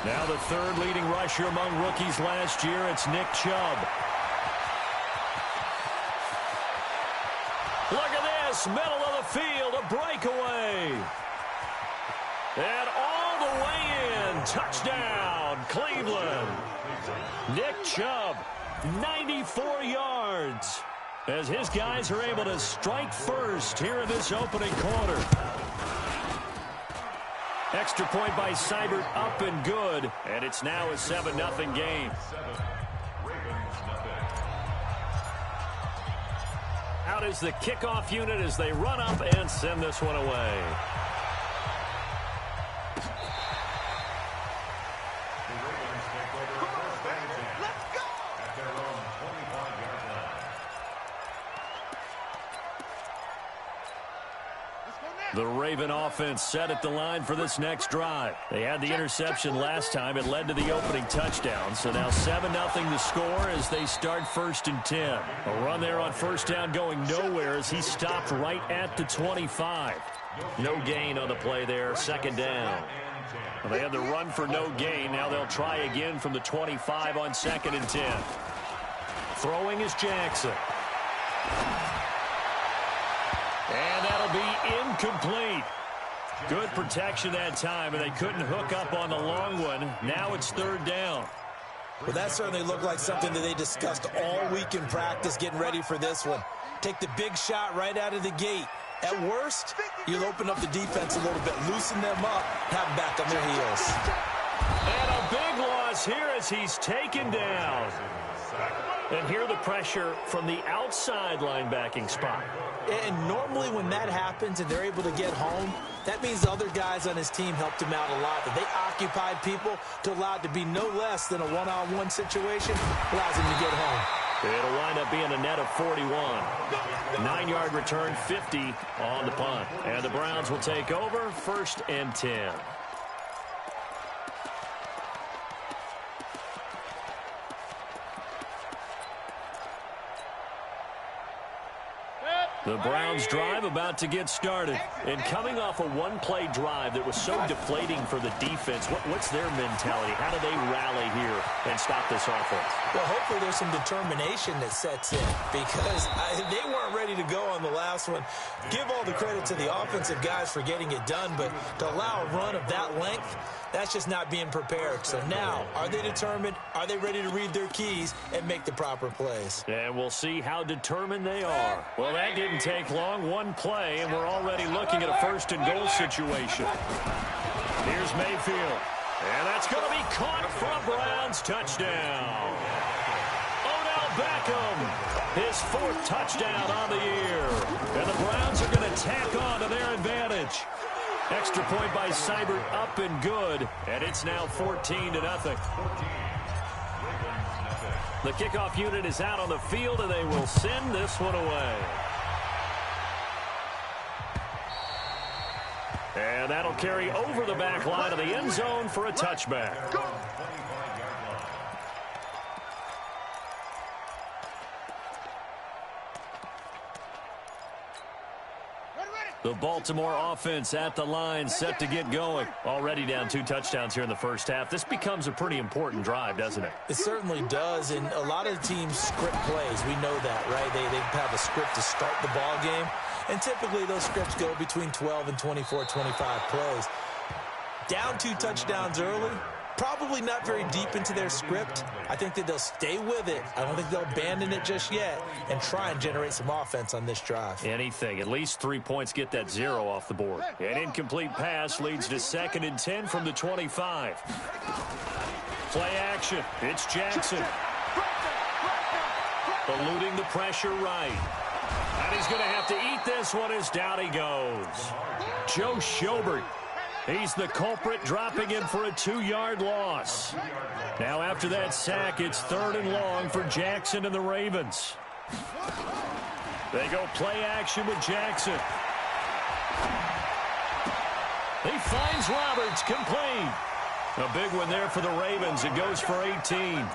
Now the third leading rusher among rookies last year, it's Nick Chubb. Look at this, middle of the field, a breakaway. And all the way in, touchdown, Cleveland. Nick Chubb, 94 yards, as his guys are able to strike first here in this opening quarter. Extra point by Seibert, up and good, and it's now a 7-0 game. Out is the kickoff unit as they run up and send this one away. The Raven offense set at the line for this next drive. They had the interception last time. It led to the opening touchdown. So now 7-0 the score as they start 1st and 10. A run there on first down going nowhere as he stopped right at the 25. No gain on the play there, 2nd down. Well, they had the run for no gain. Now they'll try again from the 25 on 2nd and 10. Throwing is Jackson. And that'll be incomplete. Good protection that time, and they couldn't hook up on the long one. Now it's 3rd down. Well, that certainly looked like something that they discussed all week in practice, getting ready for this one. Take the big shot right out of the gate. At worst, you'll open up the defense a little bit, loosen them up, have them back on their heels. And a big loss here as he's taken down. And here the pressure from the outside linebacking spot. And normally when that happens and they're able to get home, that means the other guys on his team helped him out a lot. That they occupied people to allow it to be no less than a one-on-one situation, allows him to get home. It'll wind up being a net of 41. 9-yard return, 50 on the punt. And the Browns will take over 1st and 10. The Browns drive about to get started. And coming off a one-play drive that was so deflating for the defense, what's their mentality? How do they rally here and stop this offense? Well, hopefully there's some determination that sets in because they weren't ready to go on the last one. Give all the credit to the offensive guys for getting it done, but to allow a run of that length, that's just not being prepared. So now, are they determined? Are they ready to read their keys and make the proper plays? And we'll see how determined they are. Well, that didn't take long. One play, and we're already looking at a 1st and goal situation. Here's Mayfield. And that's going to be caught for a Browns touchdown. Odell Beckham, his 4th touchdown on the year. And the Browns are going to tack on to their advantage. Extra point by Seibert, up and good. And it's now 14-0. The kickoff unit is out on the field, and they will send this one away. And that'll carry over the back line of the end zone for a touchback. The Baltimore offense at the line, set to get going. Already down 2 touchdowns here in the first half. This becomes a pretty important drive, doesn't it? It certainly does, and a lot of teams script plays. We know that, right? They have a script to start the ball game, and typically those scripts go between 12 and 24, 25 plays. Down 2 touchdowns early, probably not very deep into their script. I think that they'll stay with it. I don't think they'll abandon it just yet and try and generate some offense on this drive. Anything. At least 3 points get that 0 off the board. An incomplete pass leads to 2nd and 10 from the 25. Play action. It's Jackson. Eluding the pressure right. And he's going to have to eat this one as down he goes. Joe Schobert. He's the culprit, dropping him for a 2-yard loss. Now after that sack, it's 3rd and long for Jackson and the Ravens. They go play action with Jackson. He finds Roberts, complete. A big one there for the Ravens. It goes for 18.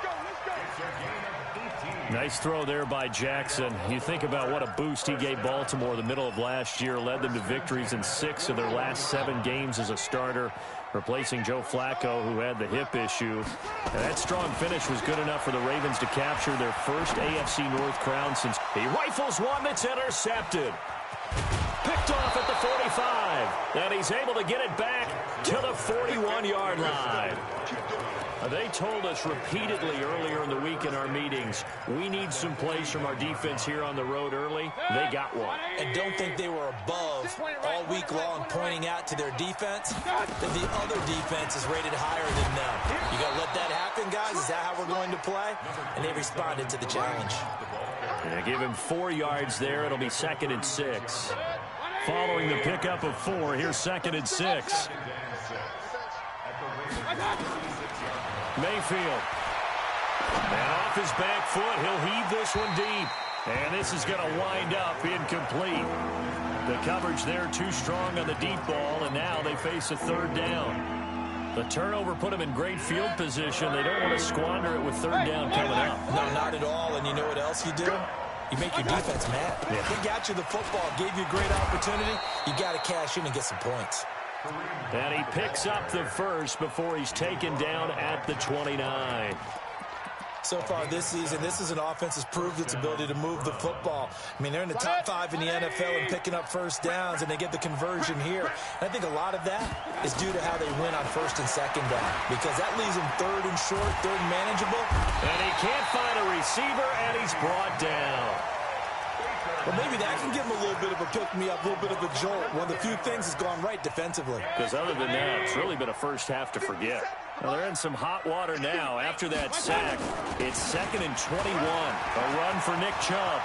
Nice throw there by Jackson. You think about what a boost he gave Baltimore the middle of last year, led them to victories in 6 of their last 7 games as a starter, replacing Joe Flacco, who had the hip issue. And that strong finish was good enough for the Ravens to capture their first AFC North crown since he rifles one that's intercepted. Picked off at the 45, and he's able to get it back to the 41-yard line. They told us repeatedly earlier in the week in our meetings, we need some plays from our defense here on the road early. They got one. And don't think they were above all week long pointing out to their defense that the other defense is rated higher than them. You got to let that happen, guys? Is that how we're going to play? And they responded to the challenge. Yeah, give him 4 yards there. It'll be 2nd and 6. Following the pickup of 4, here's 2nd and 6. Mayfield. And off his back foot, he'll heave this one deep. And this is going to wind up incomplete. The coverage there too strong on the deep ball, and now they face a 3rd down. The turnover put them in great field position. They don't want to squander it with 3rd down coming up. No, not at all. And you know what else you do? You make your defense mad. Yeah. They got you the football, gave you a great opportunity. You got to cash in and get some points. And he picks up the first before he's taken down at the 29. So far this season, this is an offense that's proved its ability to move the football. I mean, they're in the top 5 in the NFL in picking up 1st downs, and they get the conversion here. And I think a lot of that is due to how they win on 1st and 2nd down, because that leaves them 3rd and short, 3rd and manageable. And he can't find a receiver, and he's brought down. Well, maybe that can give them a little bit of a pick-me-up, a little bit of a jolt. One of the few things that's gone right defensively. Because other than that, it's really been a first half to forget. Well, they're in some hot water now. After that sack, it's 2nd and 21. A run for Nick Chubb.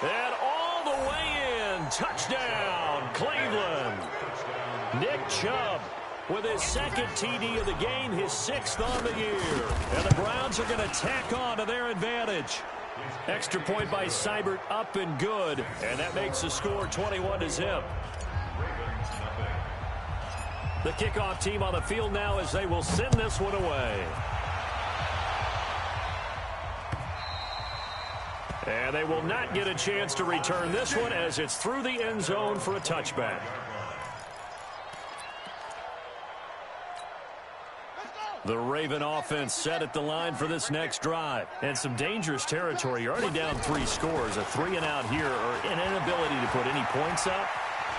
And all the way in. Touchdown, Cleveland. Nick Chubb with his 2nd TD of the game, his 6th on the year. And the Browns are going to tack on to their advantage. Extra point by Seibert, up and good. And that makes the score 21-0. The kickoff team on the field now as they will send this one away. And they will not get a chance to return this one as it's through the end zone for a touchback. The Raven offense set at the line for this next drive. And some dangerous territory. You're already down 3 scores. A 3-and-out here or an inability to put any points up.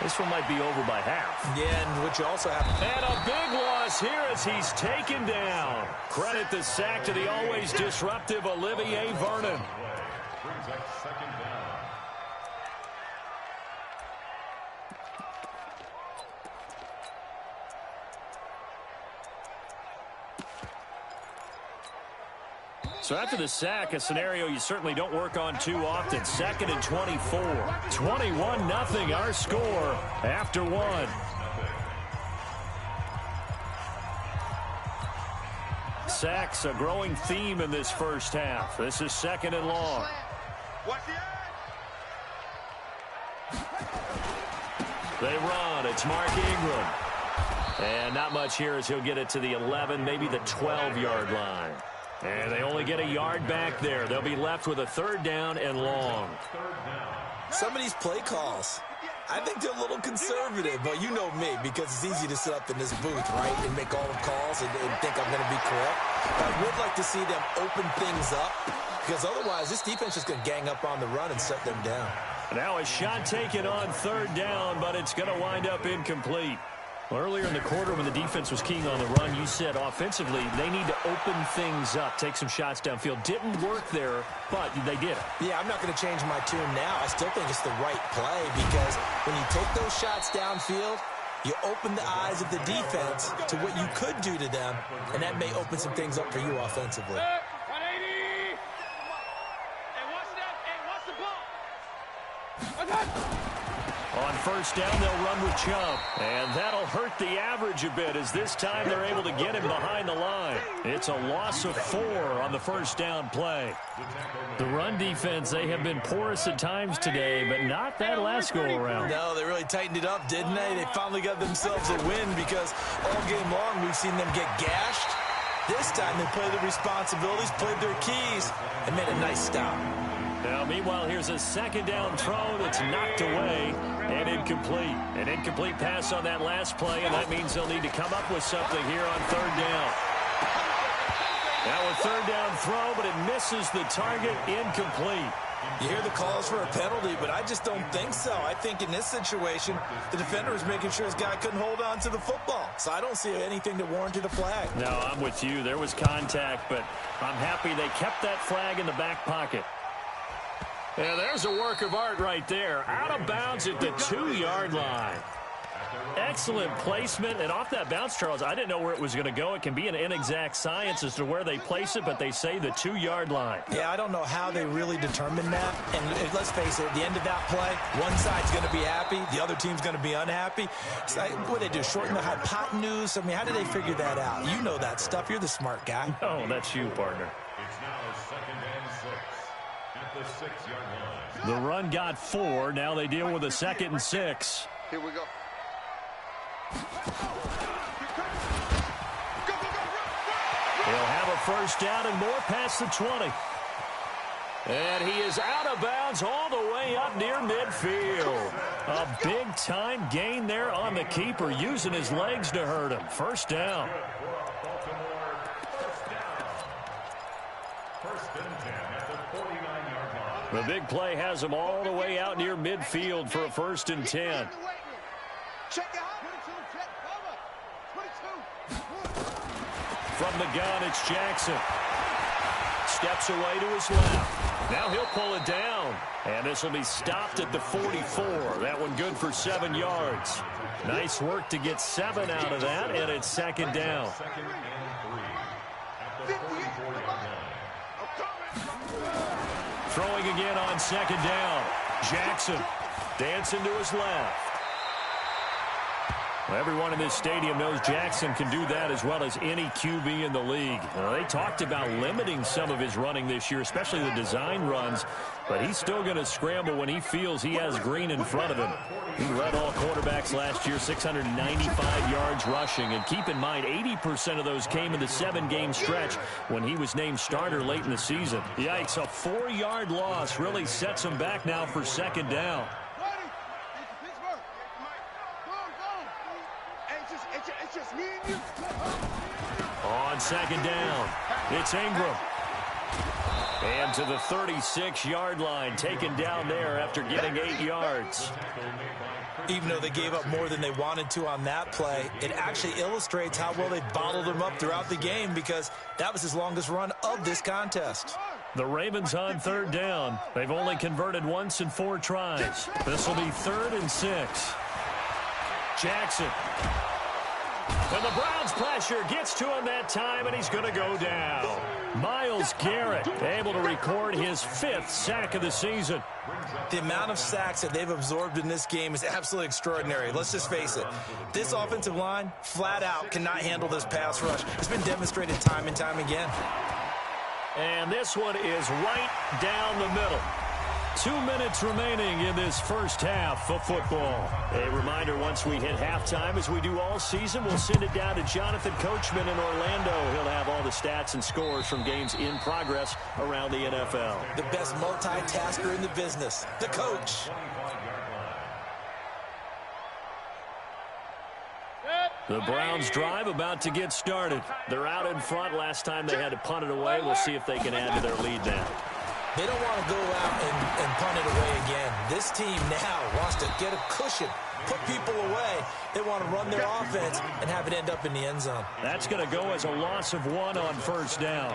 This one might be over by half. Yeah, and what you also have... And a big loss here as he's taken down. Credit the sack to the always disruptive Olivier Vernon. So after the sack, a scenario you certainly don't work on too often. 2nd and 24. 21-0 our score after 1. Sacks a growing theme in this first half. This is 2nd and long. They run. It's Mark Ingram. And not much here as he'll get it to the 11, maybe the 12-yard line. And they only get a yard back there. They'll be left with a 3rd down and long. Some of these play calls, I think they're a little conservative, but you know me, because it's easy to sit up in this booth, right, and make all the calls and think I'm going to be correct. But I would like to see them open things up, because otherwise this defense is going to gang up on the run and shut them down. Now a shot taken on 3rd down, but it's going to wind up incomplete. Well, earlier in the quarter when the defense was keying on the run, you said offensively they need to open things up, take some shots downfield. Didn't work there, but they did it. Yeah, I'm not going to change my tune now. I still think it's the right play because when you take those shots downfield, you open the eyes of the defense to what you could do to them, and that may open some things up for you offensively. 180. Hey, watch that. Hey, watch the ball. On 1st down, they'll run with Chubb. And that'll hurt the average a bit as this time they're able to get him behind the line. It's a loss of 4 on the 1st down play. The run defense, they have been porous at times today, but not that last go-around. No, they really tightened it up, didn't they? They finally got themselves a win because all game long we've seen them get gashed. This time they played their responsibilities, played their keys, and made a nice stop. Now, meanwhile, here's a second down throw that's knocked away and incomplete. An incomplete pass on that last play, and that means they'll need to come up with something here on third down. Now a third down throw, but it misses the target, incomplete. You hear the calls for a penalty, but I just don't think so. I think in this situation, the defender was making sure his guy couldn't hold on to the football. So I don't see anything that warranted a flag. No, I'm with you. There was contact, but I'm happy they kept that flag in the back pocket. Yeah, there's a work of art right there. Out of bounds at the 2-yard line. Excellent placement, and off that bounce, Charles, I didn't know where it was going to go. It can be an inexact science as to where they place it, but they say the 2-yard line. Yeah, I don't know how they really determined that. And let's face it, at the end of that play, one side's going to be happy, the other team's going to be unhappy. So what do they do, shorten the hypotenuse? I mean, how do they figure that out? You know that stuff. You're the smart guy. No, that's you, partner. It's now 2nd and 6 at the 6-yard line. The run got 4. Now they deal with a 2nd and 6. Here we go. He'll have a first down and more past the 20. And he is out of bounds all the way up near midfield. A big-time gain there on the keeper, using his legs to hurt him. First down. The big play has him all the way out near midfield for a 1st and 10. From the gun, it's Jackson. Steps away to his left. Now he'll pull it down. And this will be stopped at the 44. That one good for 7 yards. Nice work to get 7 out of that, and it's 2nd down. Throwing again on 2nd down. Jackson dancing to his left. Well, everyone in this stadium knows Jackson can do that as well as any QB in the league. They talked about limiting some of his running this year, especially the design runs, but he's still going to scramble when he feels he has green in front of him. He led all quarterbacks last year, 695 yards rushing, and keep in mind 80% of those came in the 7-game stretch when he was named starter late in the season. Yikes, a 4-yard loss really sets him back now for 2nd down. On 2nd down, it's Ingram. And to the 36-yard line, taken down there after getting 8 yards. Even though they gave up more than they wanted to on that play, it actually illustrates how well they bottled him up throughout the game, because that was his longest run of this contest. The Ravens on 3rd down. They've only converted once in 4 tries. This will be 3rd and 6. Jackson. And the Browns' pressure gets to him that time, and he's going to go down. Myles Garrett able to record his 5th sack of the season. The amount of sacks that they've absorbed in this game is absolutely extraordinary. Let's just face it. This offensive line, flat out, cannot handle this pass rush. It's been demonstrated time and time again. And this one is right down the middle. 2 minutes remaining in this first half of football. A reminder, once we hit halftime, as we do all season, we'll send it down to Jonathan Coachman in Orlando. He'll have all the stats and scores from games in progress around the NFL. The best multitasker in the business, the coach. The Browns drive about to get started. They're out in front. Last time they had to punt it away. We'll see if they can add to their lead now. They don't want to go out and punt it away again. This team now wants to get a cushion, put people away. They want to run their offense and have it end up in the end zone. That's going to go as a loss of 1 on 1st down.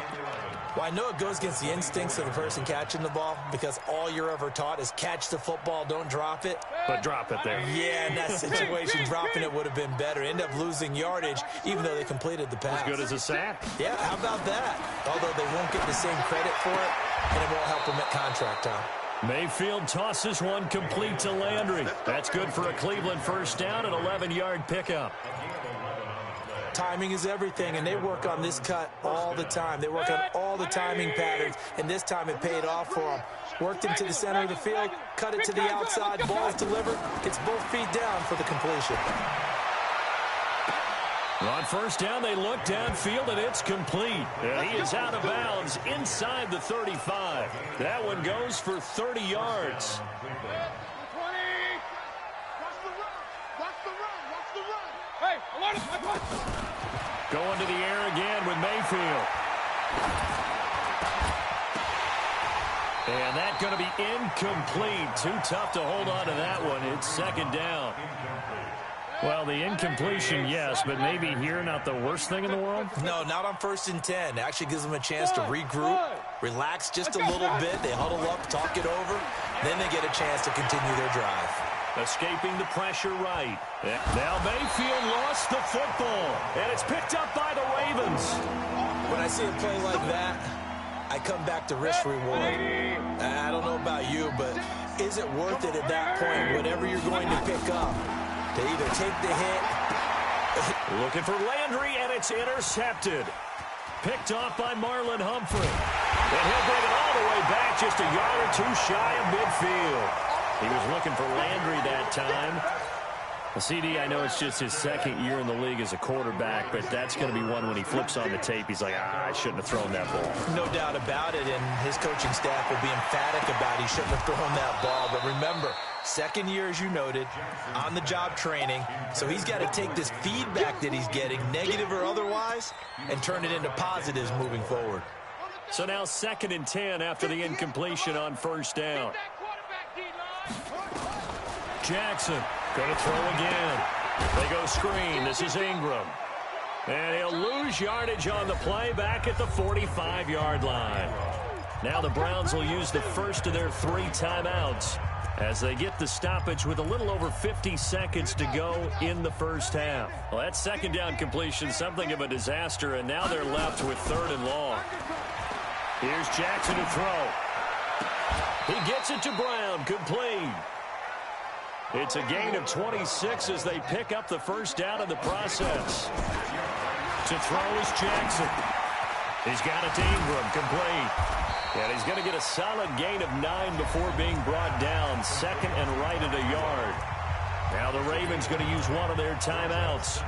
Well, I know it goes against the instincts of the person catching the ball, because all you're ever taught is catch the football, don't drop it. But drop it there. Yeah, in that situation, dropping it would have been better. End up losing yardage, even though they completed the pass. As good as a sack. Yeah, how about that? Although they won't get the same credit for it, and it won't help them at contract time. Mayfield tosses one complete to Landry. That's good for a Cleveland first down, an 11-yard pickup. Timing is everything, and they work on this cut all the time. They work on all the timing patterns, and this time it paid off for them. Worked into the center of the field, cut it to the outside, ball's delivered, gets both feet down for the completion. On first down, they look downfield, and it's complete. And he is out of bounds inside the 35. That one goes for 30 yards. 20. Watch the run. Watch the run. Watch the run. Hey, alert him. Going to the air again with Mayfield. And that's going to be incomplete. Too tough to hold on to that one. It's second down. Well, the incompletion, yes, but maybe here not the worst thing in the world? No, not on 1st and 10. It actually gives them a chance to regroup, relax just a little bit. They huddle up, talk it over. Then they get a chance to continue their drive. Escaping the pressure right. Now Mayfield lost the football, and it's picked up by the Ravens. When I see a play like that, I come back to risk reward. I don't know about you, but is it worth it at that point, whatever you're going to pick up, to either take the hit? Looking for Landry, and it's intercepted. Picked off by Marlon Humphrey. And he'll bring it all the way back just a yard or two shy of midfield. He was looking for Landry that time. The CD, I know it's just his second year in the league as a quarterback, but that's going to be one when he flips on the tape. He's like, I shouldn't have thrown that ball. No doubt about it, and his coaching staff will be emphatic about he shouldn't have thrown that ball. But remember, second year, as you noted, on-the-job training, so he's got to take this feedback that he's getting, negative or otherwise, and turn it into positives moving forward. So now 2nd and 10 after the incompletion on first down. Jackson going to throw again. They go screen. This is Ingram. And he'll lose yardage on the play back at the 45-yard line. Now the Browns will use the first of their 3 timeouts as they get the stoppage with a little over 50 seconds to go in the first half. Well, that second down completion, something of a disaster, and now they're left with 3rd and long. Here's Jackson to throw. He gets it to Brown, complete. It's a gain of 26 as they pick up the first down in the process. To throw is Jackson. He's got it to Ingram, complete. And he's going to get a solid gain of 9 before being brought down. 2nd and right at a yard. Now the Ravens going to use one of their timeouts,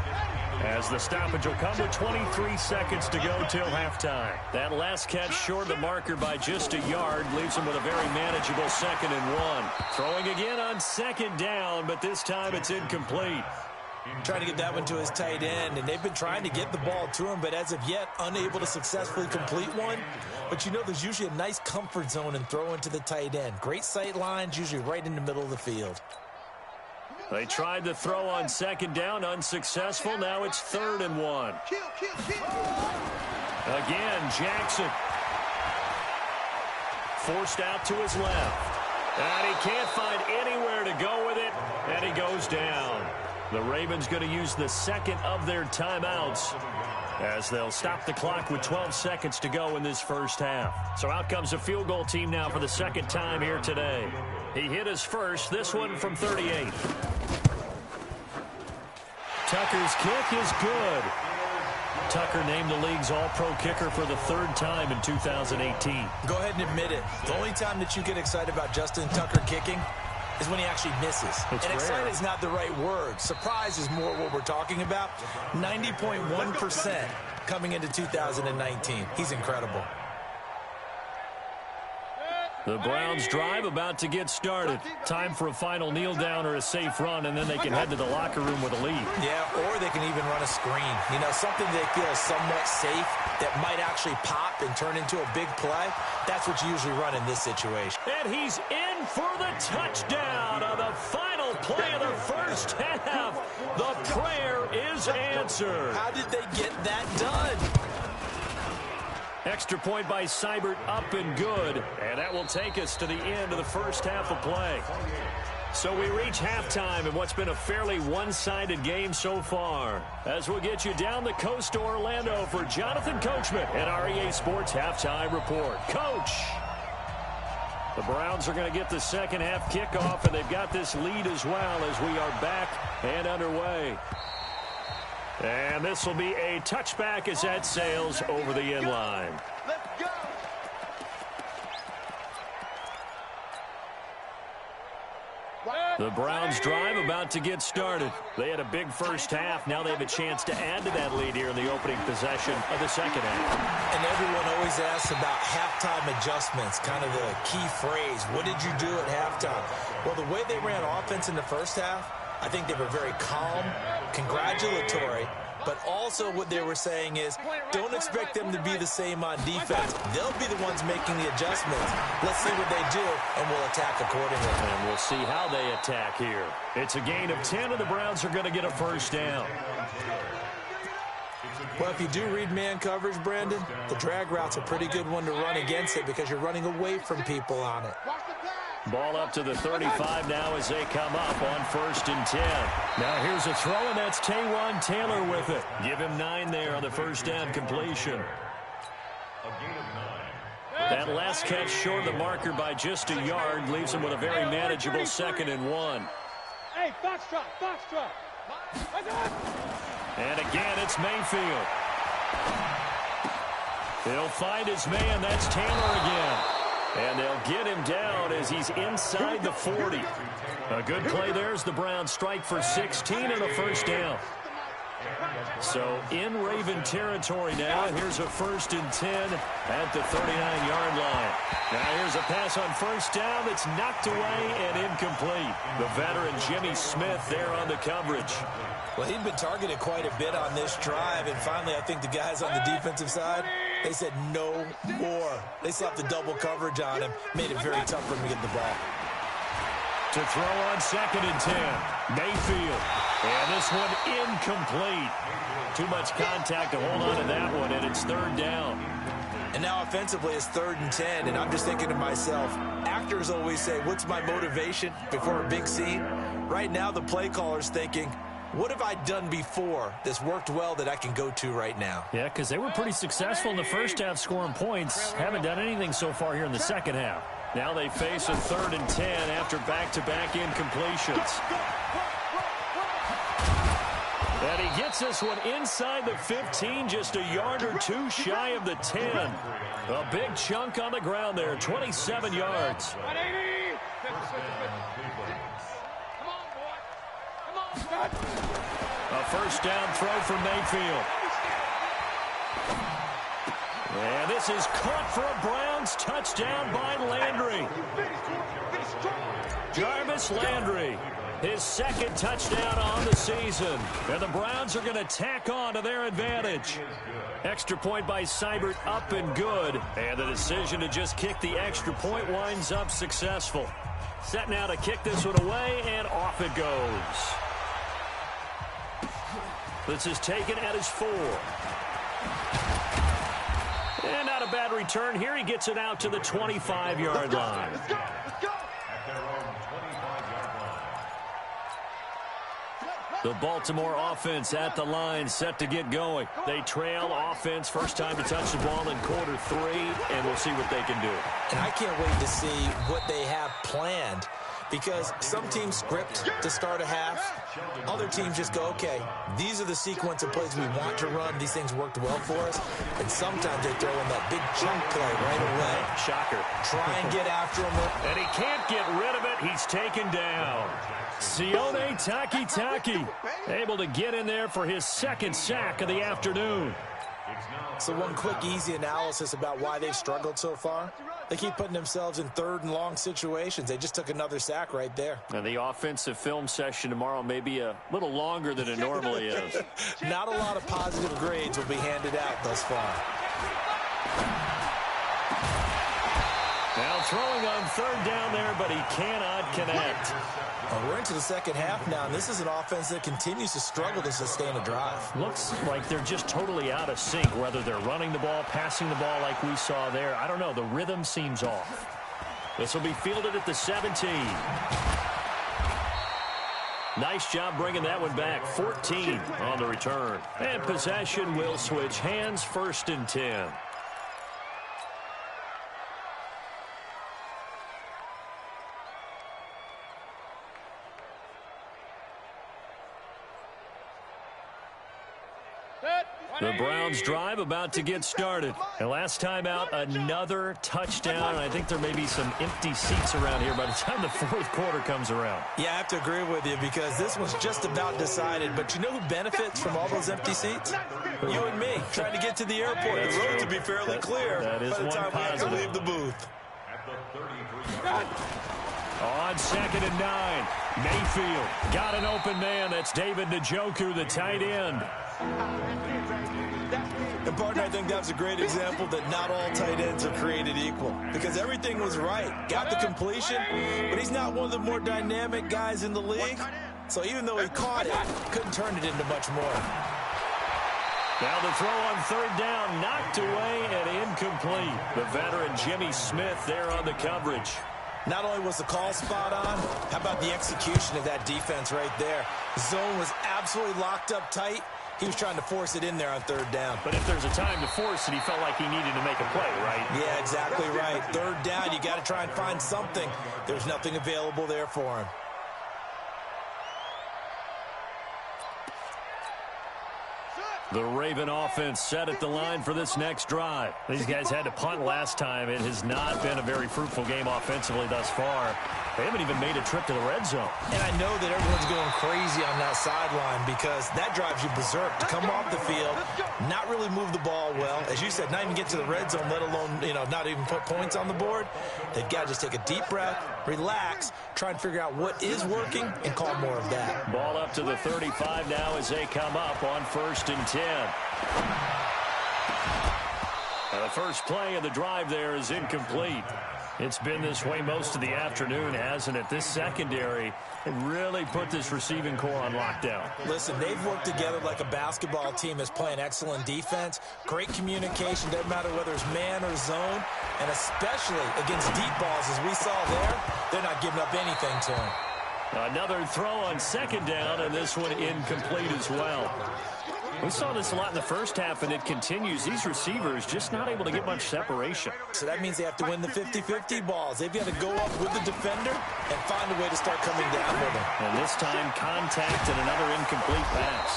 as the stoppage will come with 23 seconds to go till halftime. That last catch short of the marker by just a yard leaves him with a very manageable 2nd and 1. Throwing again on 2nd down, but this time it's incomplete. Trying to get that one to his tight end, and they've been trying to get the ball to him, but as of yet, unable to successfully complete one. But you know, there's usually a nice comfort zone in throwing to the tight end. Great sight lines, usually right in the middle of the field. They tried to throw on 2nd down, unsuccessful. Now it's 3rd and 1. Again, Jackson. Forced out to his left. And he can't find anywhere to go with it, and he goes down. The Ravens going to use the 2nd of their timeouts, as they'll stop the clock with 12 seconds to go in this first half. So out comes a field goal team now for the 2nd time here today. He hit his first, this one from 38. Tucker's kick is good. Tucker named the league's all-pro kicker for the 3rd time in 2018. Go ahead and admit it. The only time that you get excited about Justin Tucker kicking is when he actually misses. And excited is not the right word. Surprise is more what we're talking about. 90.1% coming into 2019. He's incredible. The Browns drive about to get started. Time for a final kneel down or a safe run, and then they can head to the locker room with a lead. Yeah, or they can even run a screen. You know, something they feel is somewhat safe that might actually pop and turn into a big play. That's what you usually run in this situation. And he's in for the touchdown on the final play of the first half. The prayer is answered. How did they get that done? Extra point by Seibert, up and good. And that will take us to the end of the first half of play. So we reach halftime in what's been a fairly one-sided game so far. As we'll get you down the coast to Orlando for Jonathan Coachman and our EA Sports Halftime Report. Coach! The Browns are going to get the second half kickoff, and they've got this lead as well as we are back and underway. And this will be a touchback as that sails over the end line. Let's go. Hey. The Browns drive about to get started. They had a big first half. Now they have a chance to add to that lead here in the opening possession of the second half. And everyone always asks about halftime adjustments, kind of the key phrase. What did you do at halftime? Well, the way they ran offense in the first half, I think they were very calm, congratulatory, but also what they were saying is, don't expect them to be the same on defense. They'll be the ones making the adjustments. Let's see what they do, and we'll attack accordingly. And we'll see how they attack here. It's a gain of 10, and the Browns are going to get a first down. Well, if you do read man coverage, Brandon, the drag route's a pretty good one to run against it because you're running away from people on it. Ball up to the 35 now as they come up on 1st and 10. Now here's a throw, and that's Taywan Taylor with it. Give him 9 there on the first down completion. That last catch short of the marker by just a yard leaves him with a very manageable 2nd and 1. Hey, box drop. And again, it's Mayfield. He'll find his man. That's Taylor again. And they'll get him down as he's inside the 40. A good play there as the Browns strike for 16 and a first down. So in Raven territory now. Here's a 1st and 10 at the 39-yard line. Now here's a pass on first down that's knocked away and incomplete. The veteran Jimmy Smith there on the coverage. Well, he'd been targeted quite a bit on this drive, and finally I think the guys on the defensive side, they said no more. They slapped the double coverage on him, made it very tough for him to get the ball. To throw on 2nd and 10, Mayfield. And this one incomplete. Too much contact to hold on to that one, and it's 3rd down. And now offensively it's 3rd and 10, and I'm just thinking to myself, actors always say, what's my motivation before a big scene? Right now the play caller's thinking, what have I done before that's worked well that I can go to right now? Yeah, because they were pretty successful in the first half scoring points. Haven't done anything so far here in the second half. Now they face a 3rd and 10 after back-to-back incompletions. And he gets this one inside the 15, just a yard or two shy of the 10. A big chunk on the ground there, 27 yards. A first down throw for Mayfield. And this is caught for a Browns touchdown by Landry. Jarvis Landry, his 2nd touchdown on the season. And the Browns are going to tack on to their advantage. Extra point by Seibert up and good. And the decision to just kick the extra point winds up successful. Set now to kick this one away, and off it goes. This is taken at his 4. And not a bad return here. He gets it out to the 25-yard line. Let's go. The Baltimore offense at the line, set to get going. They trail offense, first time to touch the ball in quarter 3, and we'll see what they can do. And I can't wait to see what they have planned, because some teams script to start a half. Other teams just go, okay, these are the sequence of plays we want to run. These things worked well for us. And sometimes they throw in that big chunk play right away. Shocker. Try and get after him. And he can't get rid of it. He's taken down. Sione Takitaki able to get in there for his 2nd sack of the afternoon. So one quick, easy analysis about why they've struggled so far. They keep putting themselves in 3rd and long situations. They just took another sack right there. And the offensive film session tomorrow may be a little longer than it normally is. Not a lot of positive grades will be handed out thus far. Now throwing on 3rd down there, but he cannot connect. Well, we're into the second half now, and this is an offense that continues to struggle to sustain a drive. Looks like they're just totally out of sync, whether they're running the ball, passing the ball like we saw there. I don't know. The rhythm seems off. This will be fielded at the 17. Nice job bringing that one back. 14 on the return. And possession will switch hands, 1st and 10. The Browns drive about to get started. And last time out, another touchdown. I think there may be some empty seats around here by the time the fourth quarter comes around. Yeah, I have to agree with you because this one's just about decided. But you know who benefits from all those empty seats? You and me, trying to get to the airport. The road to be fairly clear that is by the time we have to leave the booth. On 2nd and 9, Mayfield got an open man. That's David Njoku, the tight end. And, partner, I think that was a great example that not all tight ends are created equal because everything was right. Got the completion, but he's not one of the more dynamic guys in the league. So even though he caught it, couldn't turn it into much more. Now the throw on 3rd down, knocked away and incomplete. The veteran Jimmy Smith there on the coverage. Not only was the call spot on, how about the execution of that defense right there? Zone was absolutely locked up tight. He was trying to force it in there on 3rd down. But if there's a time to force it, he felt like he needed to make a play, right? Yeah, exactly right. 3rd down, you got to try and find something. There's nothing available there for him. The Raven offense set at the line for this next drive. These guys had to punt last time. It has not been a very fruitful game offensively thus far. They haven't even made a trip to the red zone. And I know that everyone's going crazy on that sideline because that drives you berserk to come off the field, not really move the ball well. As you said, not even get to the red zone, let alone, not even put points on the board. They've got to just take a deep breath, relax, try and figure out what is working and call more of that. Ball up to the 35 now as they come up on 1st and 10. The first play of the drive there is incomplete. It's been this way most of the afternoon, hasn't it? This secondary really put this receiving core on lockdown. Listen, they've worked together like a basketball team that's playing excellent defense. Great communication, doesn't matter whether it's man or zone. And especially against deep balls, as we saw there, they're not giving up anything to him. Another throw on 2nd down, and this one incomplete as well. We saw this a lot in the first half, and it continues. These receivers just not able to get much separation. So that means they have to win the 50-50 balls. They've got to go up with the defender and find a way to start coming down with him. And this time, contact and another incomplete pass.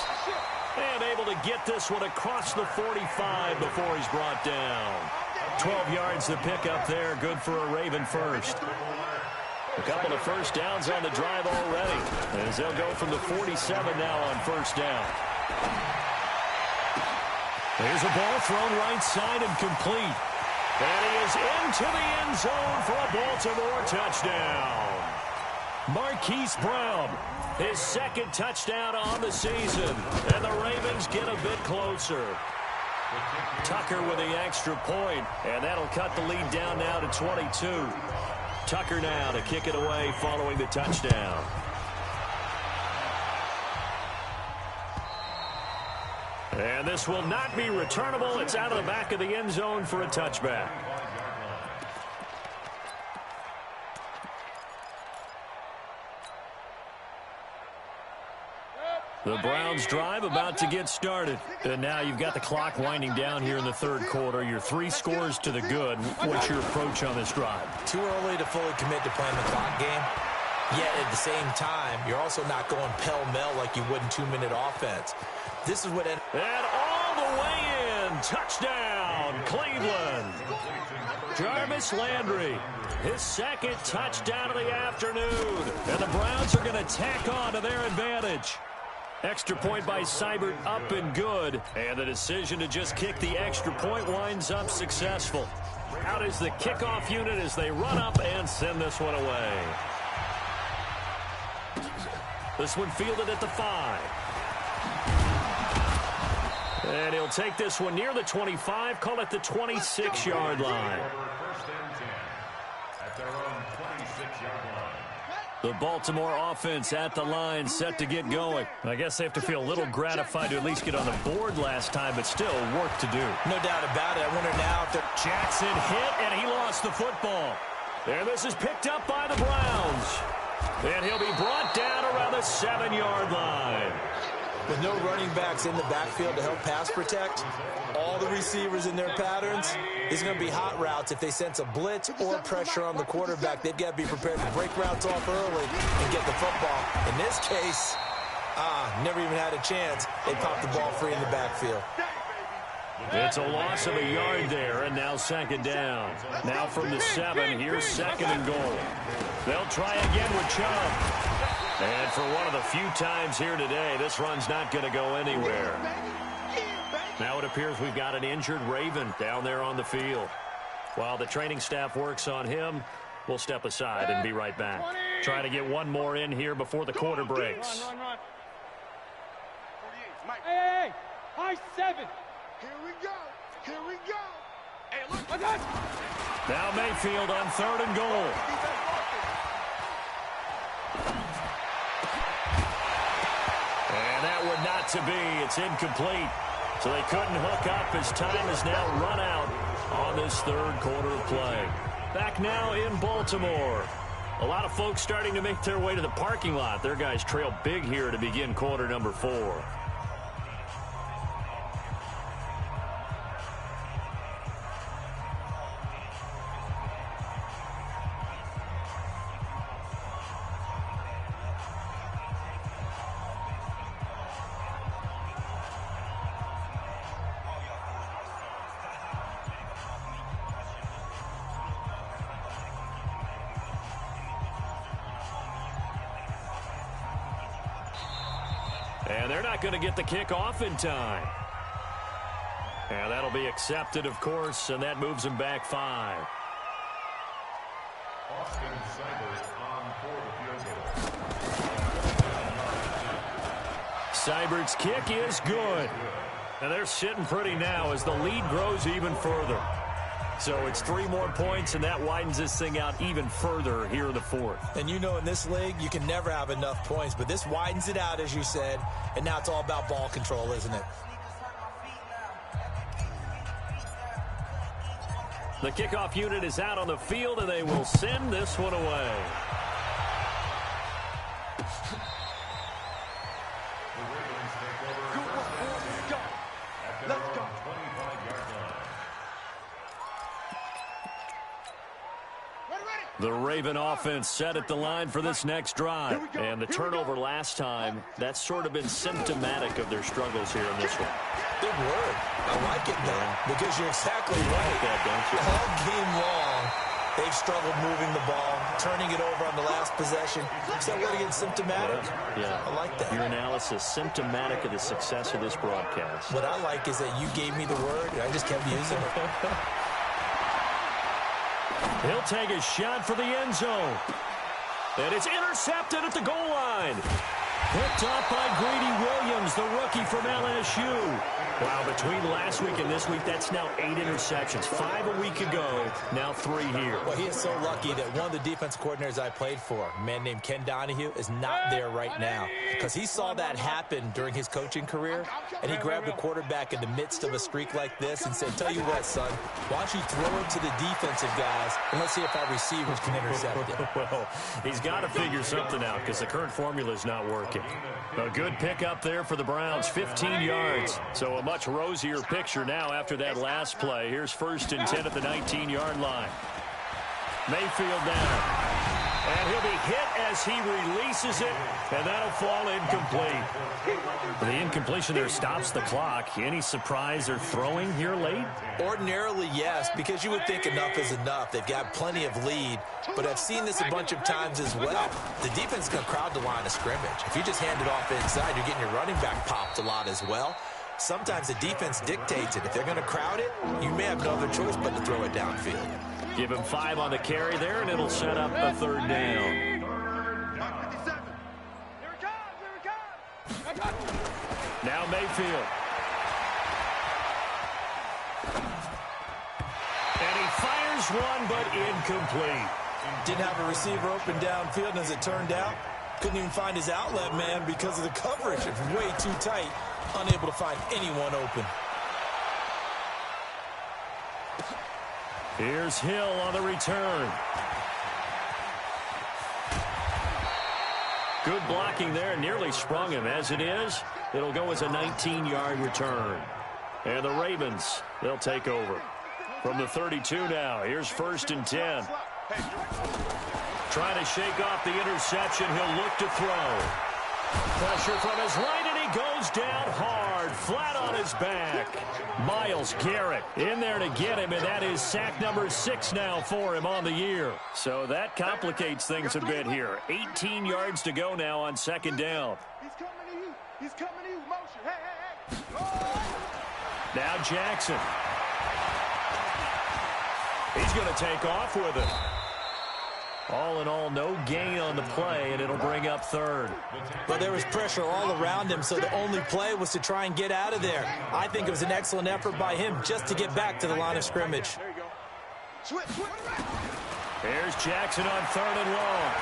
And able to get this one across the 45 before he's brought down. 12 yards to pick up there. Good for a Raven first. A couple of first downs on the drive already, as they'll go from the 47 now on 1st down. There's a ball thrown right side and complete. And he is into the end zone for a Baltimore touchdown. Marquise Brown, his 2nd touchdown on the season. And the Ravens get a bit closer. Tucker with the extra point, and that'll cut the lead down now to 22. Tucker now to kick it away following the touchdown. And this will not be returnable. It's out of the back of the end zone for a touchback. The Browns drive about to get started. And now you've got the clock winding down here in the 3rd quarter. Your 3 scores to the good. What's your approach on this drive? Too early to fully commit to playing the clock game. Yet at the same time, you're also not going pell-mell like you would in 2-minute offense. This is what... And all the way in. Touchdown, Cleveland. Jarvis Landry, his 2nd touchdown of the afternoon. And the Browns are going to tack on to their advantage. Extra point by Seibert, up and good. And the decision to just kick the extra point winds up successful. Out is the kickoff unit as they run up and send this one away. This one fielded at the 5. And he'll take this one near the 25, call it the 26-yard line. The Baltimore offense at the line, set to get going. I guess they have to feel a little gratified to at least get on the board last time, but still work to do. No doubt about it. I wonder now if they're... Jackson hit, and he lost the football. And this is picked up by the Browns. And he'll be brought down around the 7-yard line. With no running backs in the backfield to help pass protect, all the receivers in their patterns, it's going to be hot routes. If they sense a blitz or pressure on the quarterback, they've got to be prepared to break routes off early and get the football. In this case, Never even had a chance. They popped the ball free in the backfield. It's a loss of a yard there, and now second down. Now from the 7, here's second and goal. They'll try again with Chubb. And for one of the few times here today, this run's not going to go anywhere. Now it appears we've got an injured Raven down there on the field. While the training staff works on him, we'll step aside and be right back. Try to get one more in here before the quarter breaks. Run. Hey, high 7. Here we go. Hey, look. Now Mayfield on 3rd and goal. And that would not to be. It's incomplete. So they couldn't hook up as time has now run out on this 3rd quarter of play. Back now in Baltimore. A lot of folks starting to make their way to the parking lot. Their guys trail big here to begin quarter number 4. And they're not going to get the kick off in time. And that'll be accepted, of course, and that moves them back 5. Austin Seibert on for the field goal. Seibert's kick is good. And they're sitting pretty now as the lead grows even further. So it's 3 more points, and that widens this thing out even further here in the 4th. And you know in this league, you can never have enough points, but this widens it out, as you said, and now it's all about ball control, isn't it? The kickoff unit is out on the field, and they will send this one away. Let's go. The Raven offense set at the line for this next drive. And the turnover last time, that's sort of been symptomatic of their struggles here in this one. Good word. I like it now because you're exactly right. All game long, they've struggled moving the ball, turning it over on the last possession. Is that what again, symptomatic? Yeah. I like that. Your analysis, symptomatic of the success of this broadcast. What I like is that you gave me the word, and I just kept using it. He'll take a shot for the end zone. And it's intercepted at the goal line. Picked off by Greedy Williams, the rookie from LSU. Wow, between last week and this week, that's now 8 interceptions. 5 a week ago, now 3 here. Well, he is so lucky that one of the defense coordinators I played for, a man named Ken Donahue, is not there right now. Because he saw that happen during his coaching career, and he grabbed the quarterback in the midst of a streak like this and said, tell you what, son, why don't you throw it to the defensive guys, and let's see if our receivers can intercept it. Well, he's got to figure something out because the current formula is not working. A good pickup there for the Browns, 15 yards. So a much rosier picture now after that last play. Here's 1st and 10 at the 19-yard line. Mayfield down. And he'll be hit as he releases it, and that'll fall incomplete. The incompletion there stops the clock. Any surprise they're throwing here late? Ordinarily, yes, because you would think enough is enough. They've got plenty of lead, but I've seen this a bunch of times as well. The defense is going to crowd the line of scrimmage. If you just hand it off inside, you're getting your running back popped a lot as well. Sometimes the defense dictates it. If they're going to crowd it, you may have no other choice but to throw it downfield. Give him 5 on the carry there, and it'll set up a 3rd down. Here it comes. Now Mayfield. And he fires one, but incomplete. Didn't have a receiver open downfield, and as it turned out, couldn't even find his outlet man because of the coverage. It was way too tight, unable to find anyone open. Here's Hill on the return. Good blocking there, nearly sprung him. As it is, it'll go as a 19-yard return. And the Ravens, they'll take over. From the 32 now, here's 1st and 10. Trying to shake off the interception, he'll look to throw. Pressure from his right, and he goes down hard, flat on his back. Myles Garrett in there to get him, and that is sack number 6 now for him on the year. So that complicates things a bit here. 18 yards to go now on second down. He's coming to you. He's coming to you. Motion. Hey, hey, hey. Oh! Now Jackson. He's going to take off with it. All in all, no gain on the play, and it'll bring up third. But there was pressure all around him, so the only play was to try and get out of there. I think it was an excellent effort by him just to get back to the line of scrimmage. There you go. Switch. Here's Jackson on 3rd and long.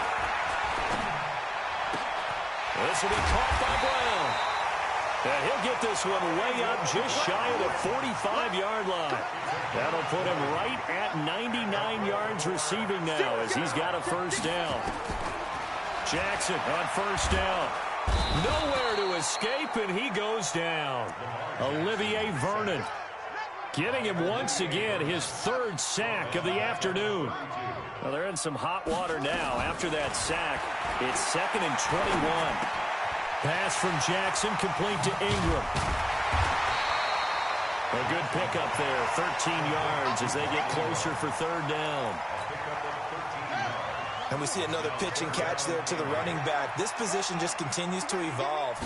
This will be caught by Brown. And he'll get this one way up just shy of the 45-yard line. That'll put him right at 99 yards receiving now as he's got a first down. Jackson on first down. Nowhere to escape, and he goes down. Olivier Vernon getting him once again his 3rd sack of the afternoon. Well, they're in some hot water now. After that sack, it's 2nd and 21. Pass from Jackson, complete to Ingram. A good pickup there, 13 yards as they get closer for 3rd down. And we see another pitch and catch there to the running back. This position just continues to evolve.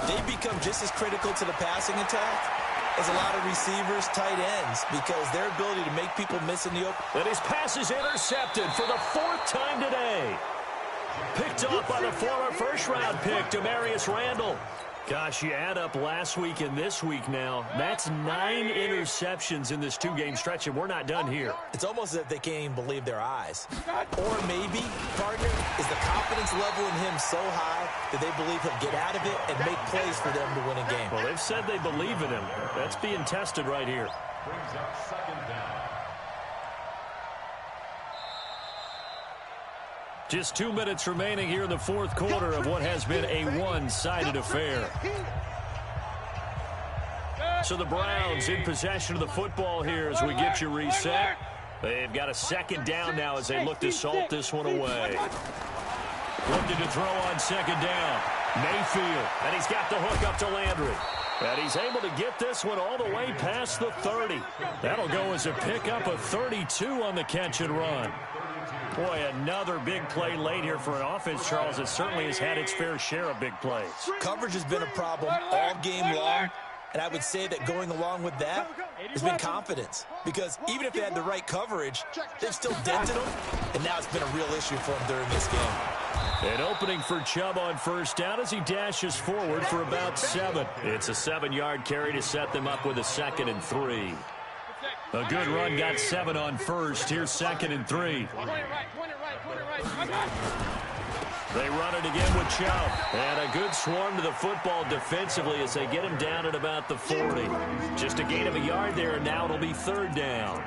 They become just as critical to the passing attack as a lot of receivers, tight ends, because their ability to make people miss in the open. And his pass is intercepted for the 4th time today. Picked off by the former first-round pick, Demarius Randall. Gosh, you add up last week and this week now. That's 9 interceptions in this 2-game stretch, and we're not done here. It's almost as if they can't even believe their eyes. Or maybe, partner, is the confidence level in him so high that they believe he'll get out of it and make plays for them to win a game. Well, they've said they believe in him. That's being tested right here. Brings up 2nd down. Just 2 minutes remaining here in the 4th quarter of what has been a one-sided affair. So the Browns in possession of the football here as we get you reset. They've got a 2nd down now as they look to salt this one away. Looking to throw on 2nd down. Mayfield, and he's got the hook up to Landry. And he's able to get this one all the way past the 30. That'll go as a pickup of 32 on the catch and run. Boy, another big play late here for an offense, Charles, that certainly has had its fair share of big plays. Coverage has been a problem all game long, and I would say that going along with that has been confidence. Because even if they had the right coverage, they've still dented them, and now it's been a real issue for them during this game. An opening for Chubb on first down as he dashes forward for about 7. It's a 7-yard carry to set them up with a 2nd and 3. A good run got 7 on first. Here's 2nd and 3. They run it again with Chubb. And a good swarm to the football defensively as they get him down at about the 40. Just a gain of a yard there, and now it'll be 3rd down.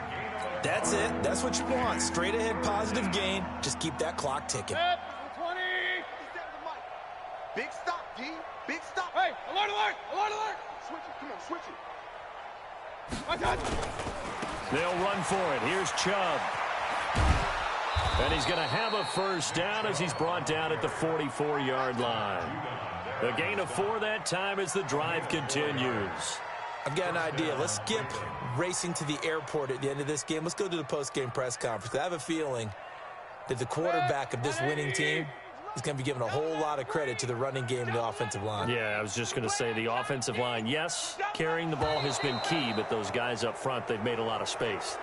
That's it. That's what you want. Straight ahead positive gain. Just keep that clock ticking. 20. Big stop, D. Big stop. Hey, alert, alert, alert, alert. Switch it. Come on, switch it. I got you. They'll run for it. Here's Chubb. And he's going to have a first down as he's brought down at the 44-yard line. A gain of 4 that time as the drive continues. I've got an idea. Let's skip racing to the airport at the end of this game. Let's go to the post-game press conference. I have a feeling that the quarterback of this winning team is going to be given a whole lot of credit to the running game and the offensive line. Yeah, I was just going to say the offensive line, yes, carrying the ball has been key, but those guys up front, they've made a lot of space.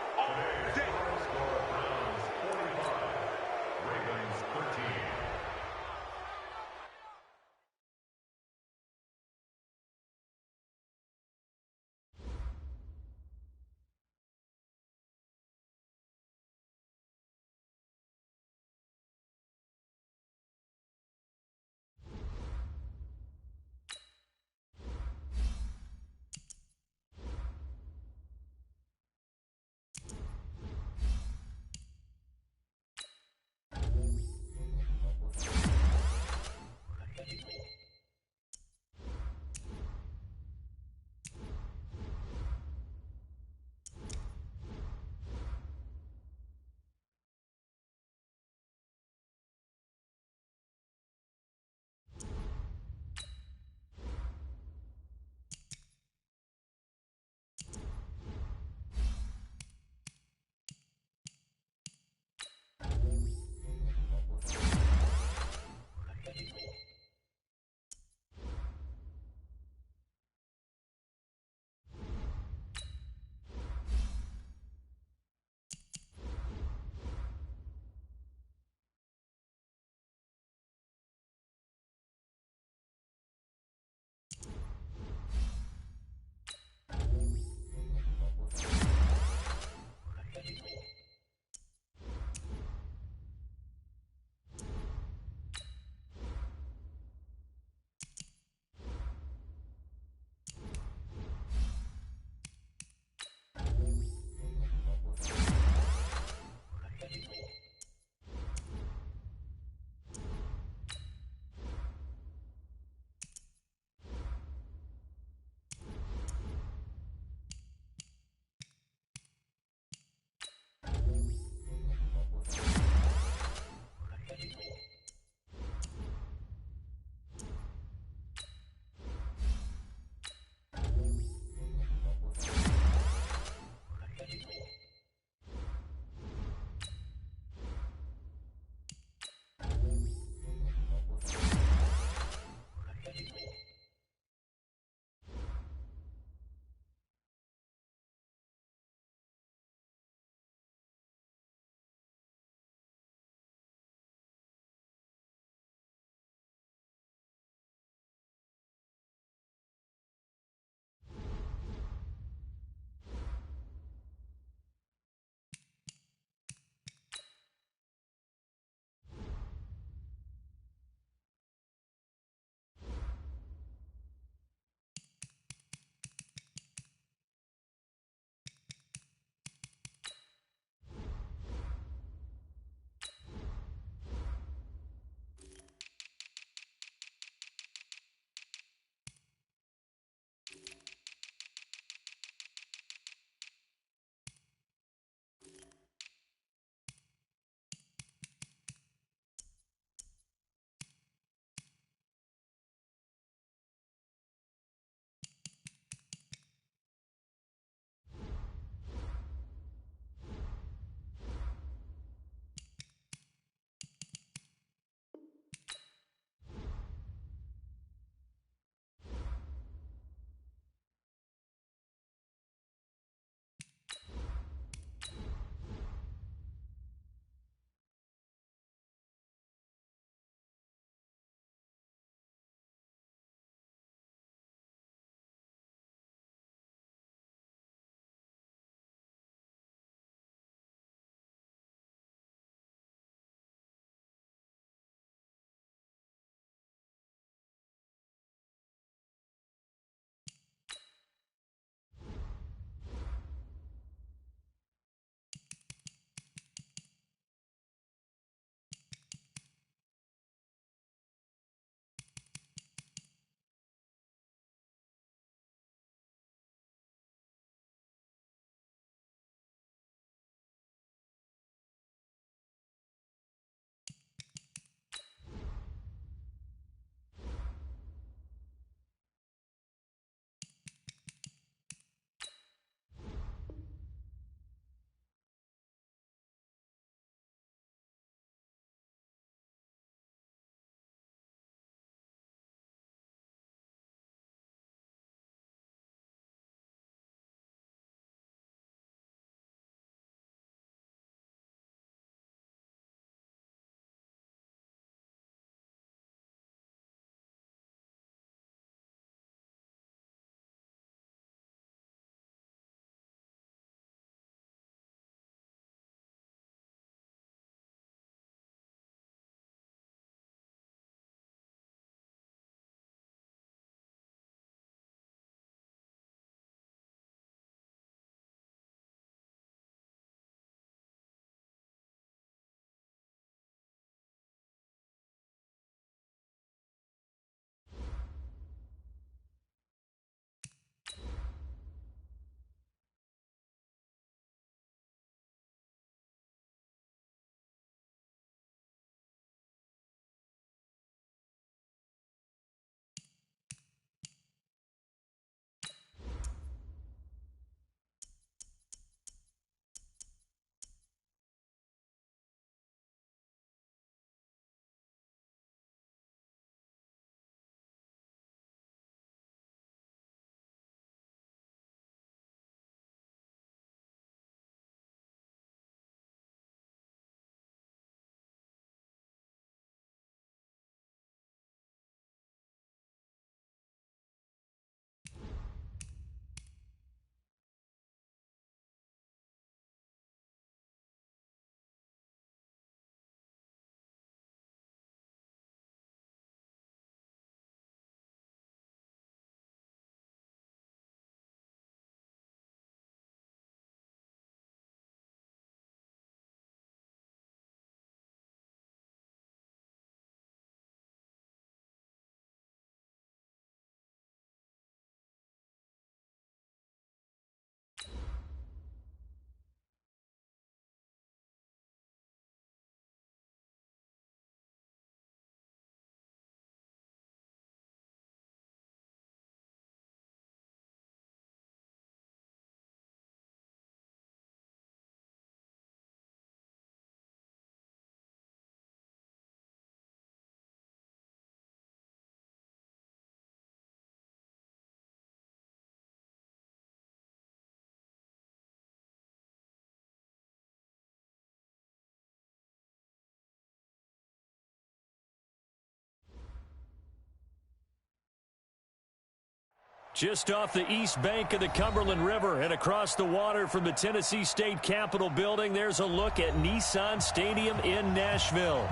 Just off the east bank of the Cumberland River and across the water from the Tennessee State Capitol building, there's a look at Nissan Stadium in Nashville.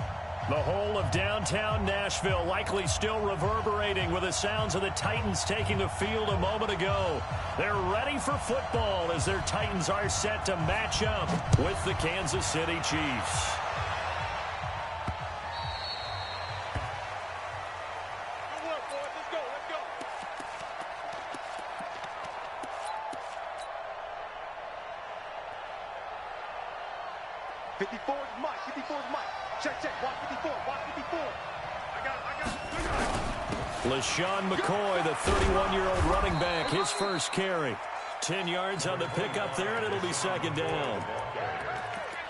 The whole of downtown Nashville likely still reverberating with the sounds of the Titans taking the field a moment ago. They're ready for football as their Titans are set to match up with the Kansas City Chiefs. Good work, boys. Let's go. Let's go. 54 is Mike. 54 is Mike. Check, check. Watch 54. Watch 54. I got it. LaShawn McCoy, the 31-year-old running back, his first carry. 10 yards on the pickup there, and it'll be second down.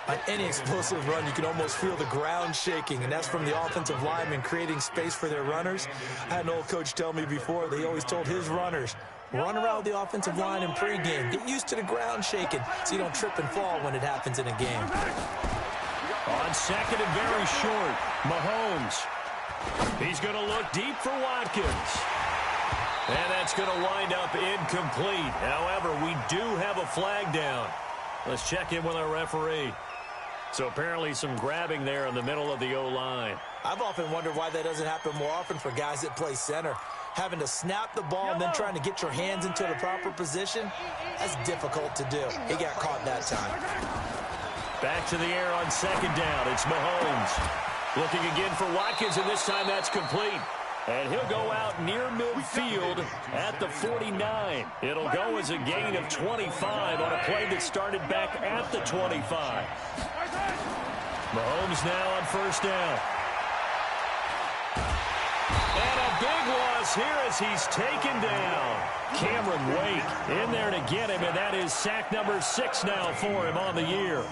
On any explosive run, you can almost feel the ground shaking, and that's from the offensive linemen creating space for their runners. I had an old coach tell me before, they always told his runners, run around the offensive line in pregame. Get used to the ground shaking so you don't trip and fall when it happens in a game. On second and very short, Mahomes. He's going to look deep for Watkins. And that's going to wind up incomplete. However, we do have a flag down. Let's check in with our referee. So apparently some grabbing there in the middle of the O-line. I've often wondered why that doesn't happen more often for guys that play center. Having to snap the ball and then trying to get your hands into the proper position, that's difficult to do. He got caught that time. Back to the air on second down. It's Mahomes. Looking again for Watkins, and this time that's complete. And he'll go out near midfield at the 49. It'll go as a gain of 25 on a play that started back at the 25. Mahomes now on first down. And a big loss here as he's taken down. Cameron Wake in there to get him, and that is sack number 6 now for him on the year.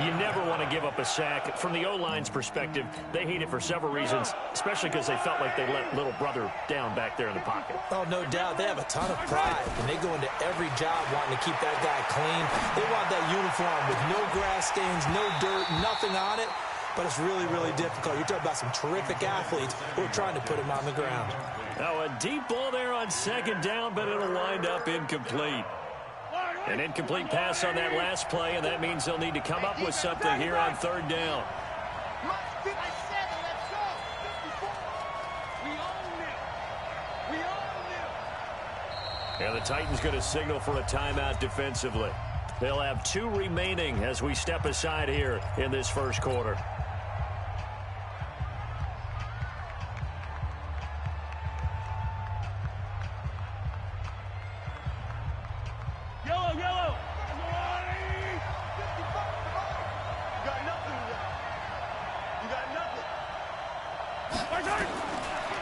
You never want to give up a sack. From the O-line's perspective, they hate it for several reasons, especially because they felt like they let little brother down back there in the pocket. Oh, no doubt. They have a ton of pride, and they go into every job wanting to keep that guy clean. They want that uniform with no grass stains, no dirt, nothing on it, but it's really, really difficult. You're talking about some terrific athletes who are trying to put him on the ground. Now, a deep ball there on second down, but it'll wind up incomplete. An incomplete pass on that last play, and that means they'll need to come up with something here on third down. And the Titans going to signal for a timeout defensively. They'll have 2 remaining as we step aside here in this first quarter.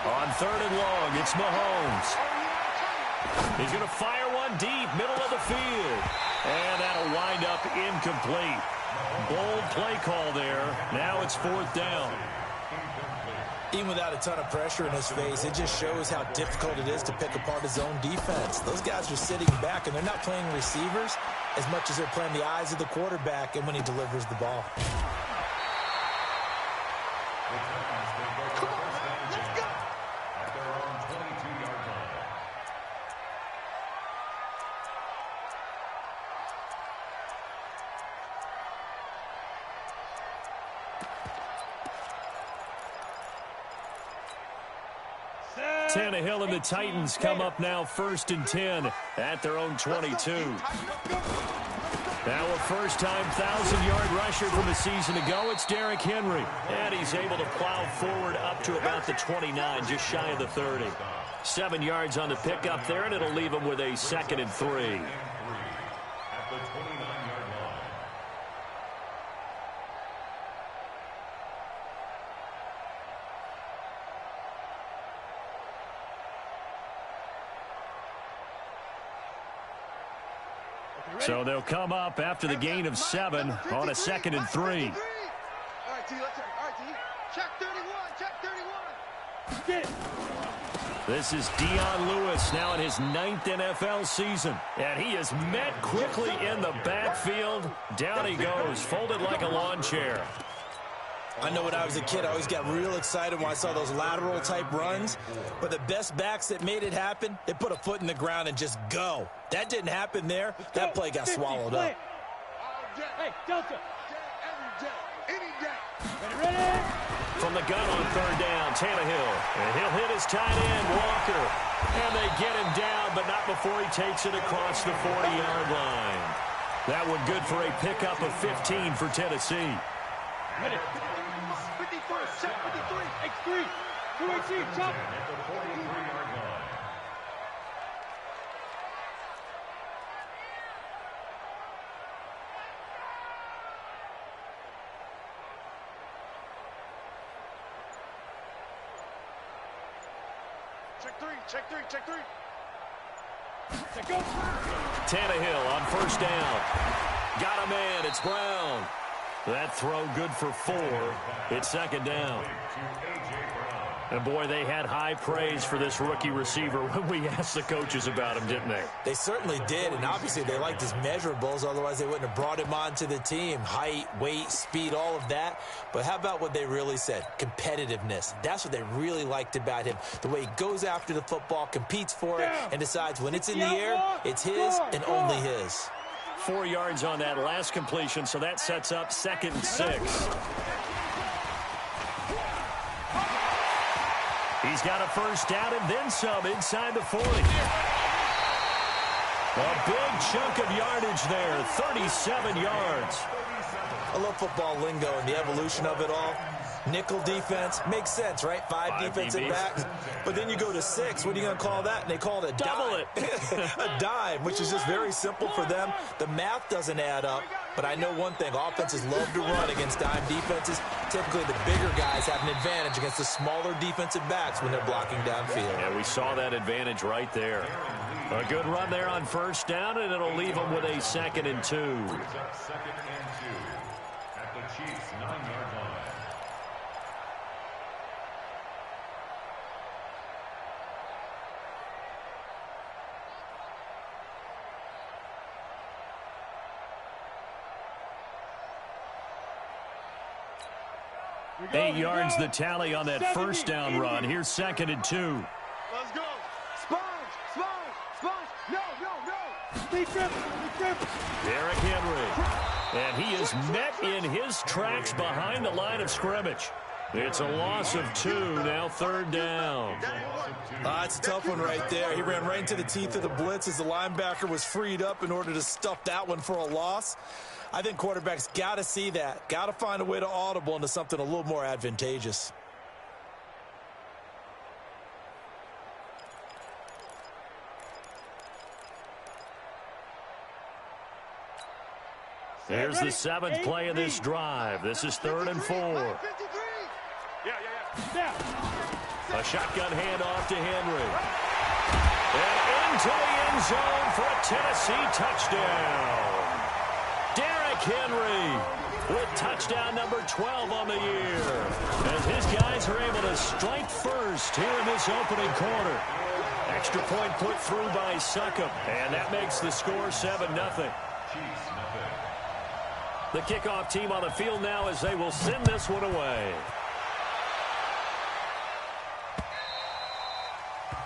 On third and long, it's Mahomes. He's going to fire one deep, middle of the field. And that'll wind up incomplete. Bold play call there. Now it's fourth down. Even without a ton of pressure in his face, it just shows how difficult it is to pick apart his own defense. Those guys are sitting back, and they're not playing receivers as much as they're playing the eyes of the quarterback and when he delivers the ball. Tannehill and the Titans come up now first and 10 at their own 22. Now a first-time 1,000-yard rusher from a season ago, it's Derrick Henry. And he's able to plow forward up to about the 29, just shy of the 30. 7 yards on the pickup there, and it'll leave him with a second and 3. So they'll come up after the gain of 7 on a second and 3. All right, T, let's check. All right, T. Check 31, check 31. This is Dion Lewis now in his 9th NFL season. And he is met quickly in the backfield. Down he goes, folded like a lawn chair. I know when I was a kid, I always got real excited when I saw those lateral-type runs. But the best backs that made it happen, they put a foot in the ground and just go. That didn't happen there. That play got swallowed up. Hey, Delta. Every day. Any day. Ready? From the gun on third down, Tannehill. And he'll hit his tight end, Walker. And they get him down, but not before he takes it across the 40-yard line. That one good for a pickup of 15 for Tennessee. Ready. 53, set 53, X3, 218, chop. At the 43-yard line. Check three, check three, check three. Check go. Tannehill on first down. Got a man. It's Brown. That throw good for 4. It's second down. And, boy, they had high praise for this rookie receiver when we asked the coaches about him, didn't they? They certainly did, and obviously they liked his measurables. Otherwise, they wouldn't have brought him onto the team. Height, weight, speed, all of that. But how about what they really said? Competitiveness. That's what they really liked about him. The way he goes after the football, competes for it, and decides when it's in the air, it's his and only his. 4 yards on that last completion, so that sets up 2nd and 6. He's got a first down and then some inside the 40. A big chunk of yardage there, 37 yards. I love football lingo and the evolution of it all. Nickel defense makes sense, right? 5 defensive backs. But then you go to 6. What are you going to call that? And they call it a double dime. A dime, which is just very simple for them. The math doesn't add up. But I know one thing. Offenses love to run against dime defenses. Typically, the bigger guys have an advantage against the smaller defensive backs when they're blocking downfield. Yeah, we saw that advantage right there. A good run there on first down, and it'll leave them with a 2nd and 2. 2nd and 2 at the Chiefs' 9-yard line. Eight yards the tally on that first down run. Here's 2nd and 2. Let's go. Sponge, sponge, sponge. No, no, no. Stay tripping. Derrick Henry. And he is met in his tracks behind the line of scrimmage. It's a loss of 2, now 3rd down. It's a tough one right there. He ran right into the teeth of the blitz as the linebacker was freed up in order to stuff that one for a loss. I think quarterbacks got to see that. Got to find a way to audible into something a little more advantageous. There's the 7th play of this drive. This is 3rd and 4. Yeah. A shotgun handoff to Henry. And into the end zone for a Tennessee touchdown. Derrick Henry with touchdown number 12 on the year. As his guys are able to strike first here in this opening quarter. Extra point put through by Succop. And that makes the score 7-0. The kickoff team on the field now as they will send this one away.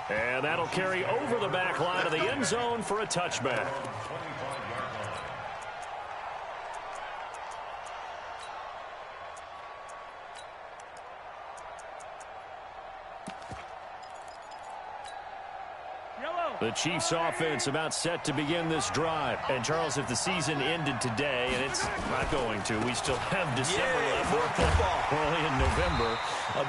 And that'll carry over the back line of the end zone for a touchback. The Chiefs offense about set to begin this drive. And, Charles, if the season ended today, and it's not going to, we still have December left. We're only in November.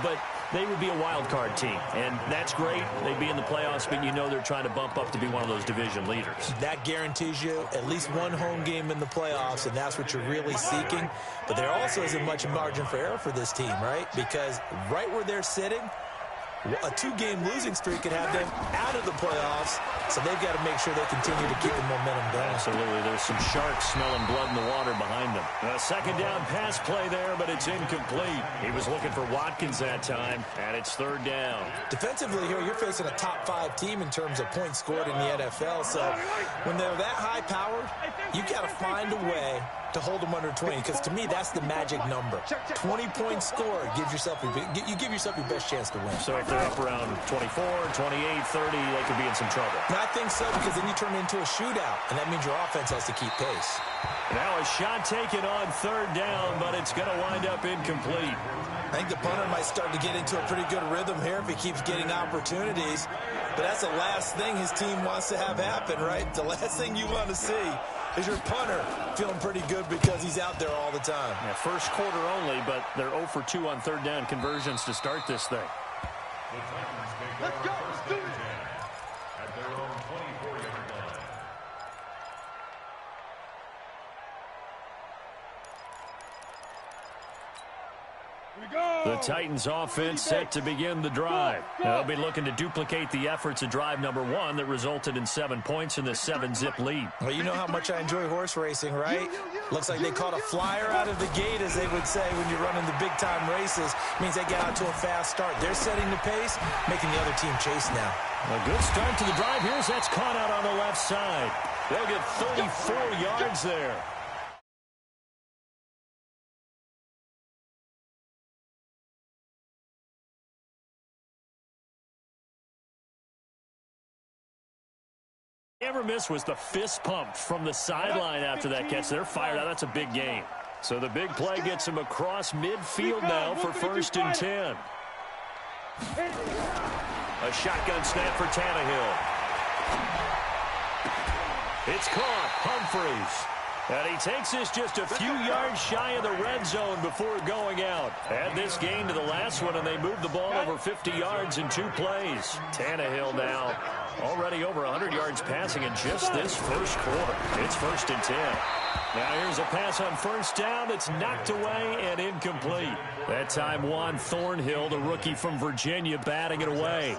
But they would be a wild card team. And that's great. They'd be in the playoffs, but you know they're trying to bump up to be one of those division leaders. That guarantees you at least one home game in the playoffs, and that's what you're really seeking. But there also isn't much margin for error for this team, right? Because right where they're sitting, A 2-game losing streak could have them out of the playoffs, so they've got to make sure they continue to keep the momentum going. Absolutely. There's some sharks smelling blood in the water behind them. A second down pass play there, but it's incomplete. He was looking for Watkins that time, and it's third down. Defensively here, you're facing a top-5 team in terms of points scored in the NFL, so when they're that high-powered, you've got to find a way to hold them under 20, because to me, that's the magic number. 20 points scored gives yourself you give yourself your best chance to win. So if they're up around 24, 28, 30, they could be in some trouble. And I think so, because then you turn it into a shootout, and that means your offense has to keep pace. Now a shot taken on third down, but it's going to wind up incomplete. I think the punter might start to get into a pretty good rhythm here if he keeps getting opportunities. But that's the last thing his team wants to have happen, right? The last thing you want to see is your punter feeling pretty good because he's out there all the time. Yeah, first quarter only, but they're 0 for 2 on third down conversions to start this thing. Let's go. Let's do it. At their own 24-yard line. The Titans offense set to begin the drive. They'll be looking to duplicate the efforts of drive number 1 that resulted in 7 points in the 7-zip lead. Well, you know how much I enjoy horse racing, right? Looks like they caught a flyer out of the gate, as they would say when you're running the big-time races. Means they get out to a fast start. They're setting the pace, making the other team chase now. A good start to the drive here as that's caught out on the left side. They'll get 34 yards there. Never miss was the fist pump from the sideline after that catch. They're fired out. That's a big game. So the big play gets him across midfield now for 1st and 10. A shotgun snap for Tannehill. It's caught. Humphreys. And he takes this just a few yards shy of the red zone before going out. Add this gain to the last one, and they moved the ball over 50 yards in 2 plays. Tannehill now already over 100 yards passing in just this first quarter. It's 1st and 10. Now here's a pass on first down that's knocked away and incomplete. That time Juan Thornhill, the rookie from Virginia, batting it away.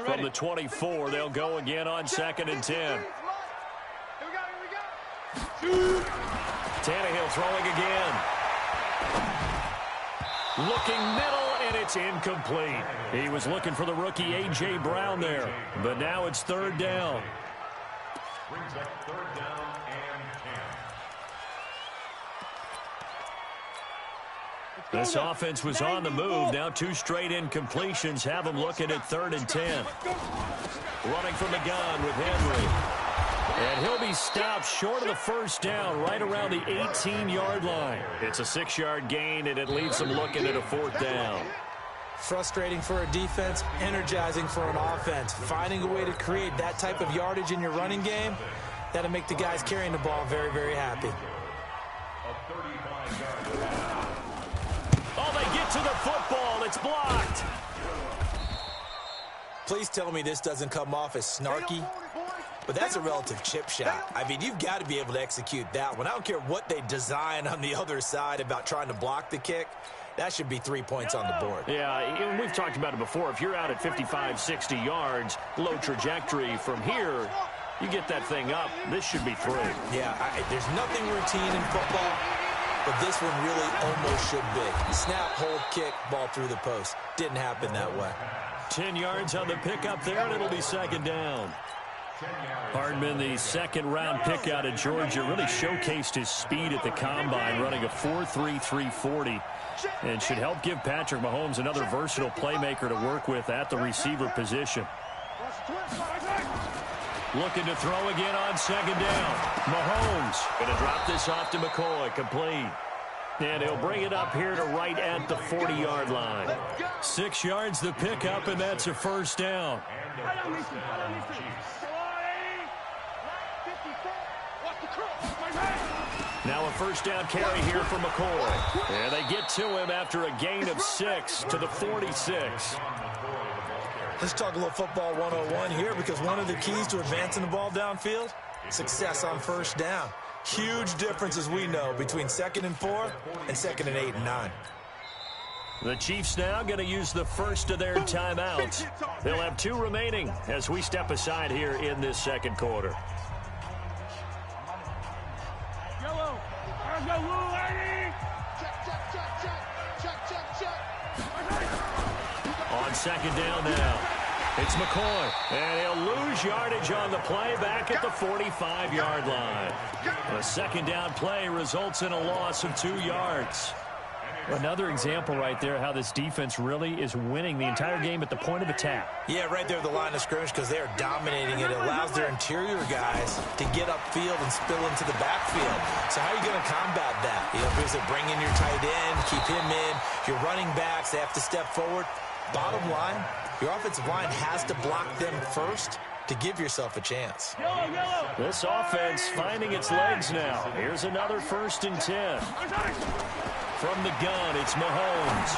From the 24, they'll go again on 2nd and 10. Tannehill throwing again. Looking middle, and it's incomplete. He was looking for the rookie A.J. Brown there, but now it's 3rd down. Brings up 3rd down and 10. This offense was on the move. Now 2 straight incompletions have them looking at 3rd and 10. Running from the gun with Henry. And he'll be stopped short of the first down, right around the 18-yard line. It's a 6-yard gain, and it leaves them looking at a 4th down. Frustrating for a defense, energizing for an offense. Finding a way to create that type of yardage in your running game, that'll make the guys carrying the ball very, very happy. Oh, they get to the football. It's blocked. Please tell me this doesn't come off as snarky. But that's a relative chip shot. I mean, you've got to be able to execute that one. I don't care what they design on the other side about trying to block the kick. That should be 3 points on the board. Yeah, we've talked about it before. If you're out at 55, 60 yards, low trajectory from here, you get that thing up. This should be 3. Yeah, there's nothing routine in football, but this one really almost should be. Snap, hold, kick, ball through the post. Didn't happen that way. 10 yards on the pickup there, and it'll be 2nd down. Hardman, the 2nd-round pick out of Georgia, really showcased his speed at the combine, running a 4.3 340, and should help give Patrick Mahomes another versatile playmaker to work with at the receiver position. Looking to throw again on 2nd down. Mahomes going to drop this off to McCoy, complete. And he'll bring it up here to right at the 40-yard line. 6 yards the pickup, and that's a 1st down. Now a 1st down carry here for McCoy. And they get to him after a gain of 6 to the 46. Let's talk a little football 101 here, because one of the keys to advancing the ball downfield, success on 1st down. Huge difference, as we know, between 2nd and 4 and 2nd and 8 and 9. The Chiefs now going to use the first of their timeouts. They'll have 2 remaining as we step aside here in this second quarter. Yellow. Let's go, Lou, lady. Check. On second down now, it's McCoy. And he'll lose yardage on the play back at the 45-yard line. A second down play results in a loss of 2 yards. Another example right there how this defense really is winning the entire game at the point of attack. Yeah, right there at the line of scrimmage because they are dominating it. It allows their interior guys to get upfield and spill into the backfield. So how are you going to combat that? You know, because bring in your tight end, keep him in. Your running backs, they have to step forward. Bottom line, your offensive line has to block them first to give yourself a chance. This offense finding its legs now. Here's another 1st and 10. From the gun, it's Mahomes.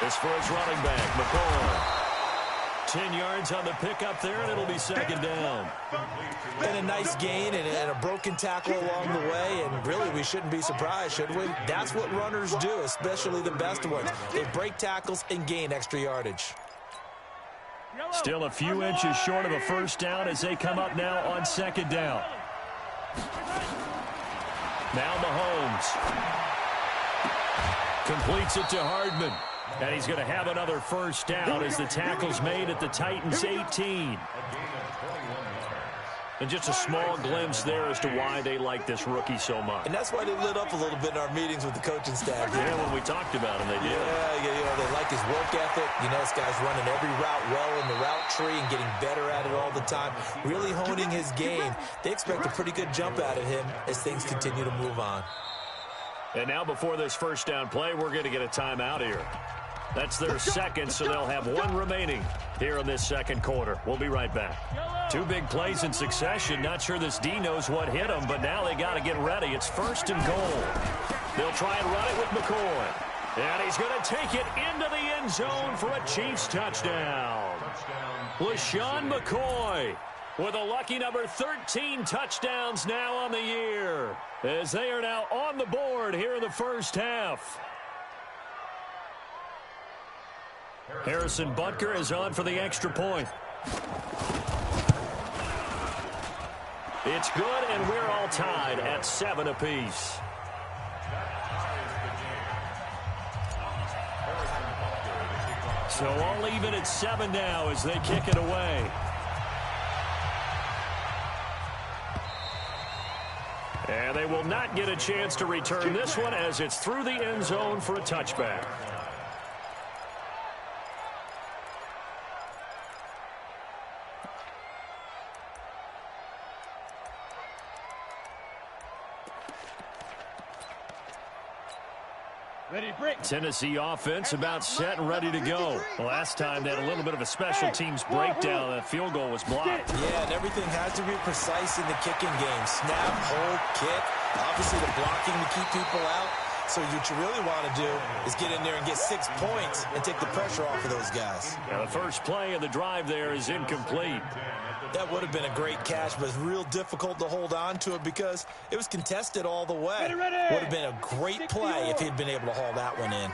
This for his running back, McCoy. 10 yards on the pickup there, and it'll be second down. And a nice gain and a broken tackle along the way, and really we shouldn't be surprised, should we? That's what runners do, especially the best ones. They break tackles and gain extra yardage. Still a few inches short of a first down as they come up now on second down. Now Mahomes completes it to Hardman. And he's going to have another first down as the tackle's made at the Titans' 18. And just a small glimpse there as to why they like this rookie so much. And that's why they lit up a little bit in our meetings with the coaching staff. Yeah, when we talked about him, they did. Yeah, you know, they like his work ethic. You know, this guy's running every route well in the route tree and getting better at it all the time. Really honing his game. They expect a pretty good jump out of him as things continue to move on. And now before this first down play, we're going to get a timeout here. That's their second, so they'll have 1 remaining here in this second quarter. We'll be right back. 2 big plays in succession. Not sure this D knows what hit them, but now they got to get ready. It's 1st and goal. They'll try and run it with McCoy. And he's going to take it into the end zone for a Chiefs touchdown. LaShawn McCoy with a lucky number 13 touchdowns now on the year, as they are now on the board here in the first half. Harrison Butker is on for the extra point. It's good, and we're all tied at 7 apiece. So all even at 7 now as they kick it away. And they will not get a chance to return this one as it's through the end zone for a touchback. Tennessee offense about set and ready to go. Last time they had a little bit of a special teams breakdown. That field goal was blocked. Yeah, and everything has to be precise in the kicking game. Snap, hold, kick. Obviously the blocking to keep people out. So what you really want to do is get in there and get 6 points and take the pressure off of those guys. Now the first play of the drive there is incomplete. That would have been a great catch, but it's real difficult to hold on to it because it was contested all the way. Would have been a great play if he'd been able to haul that one in.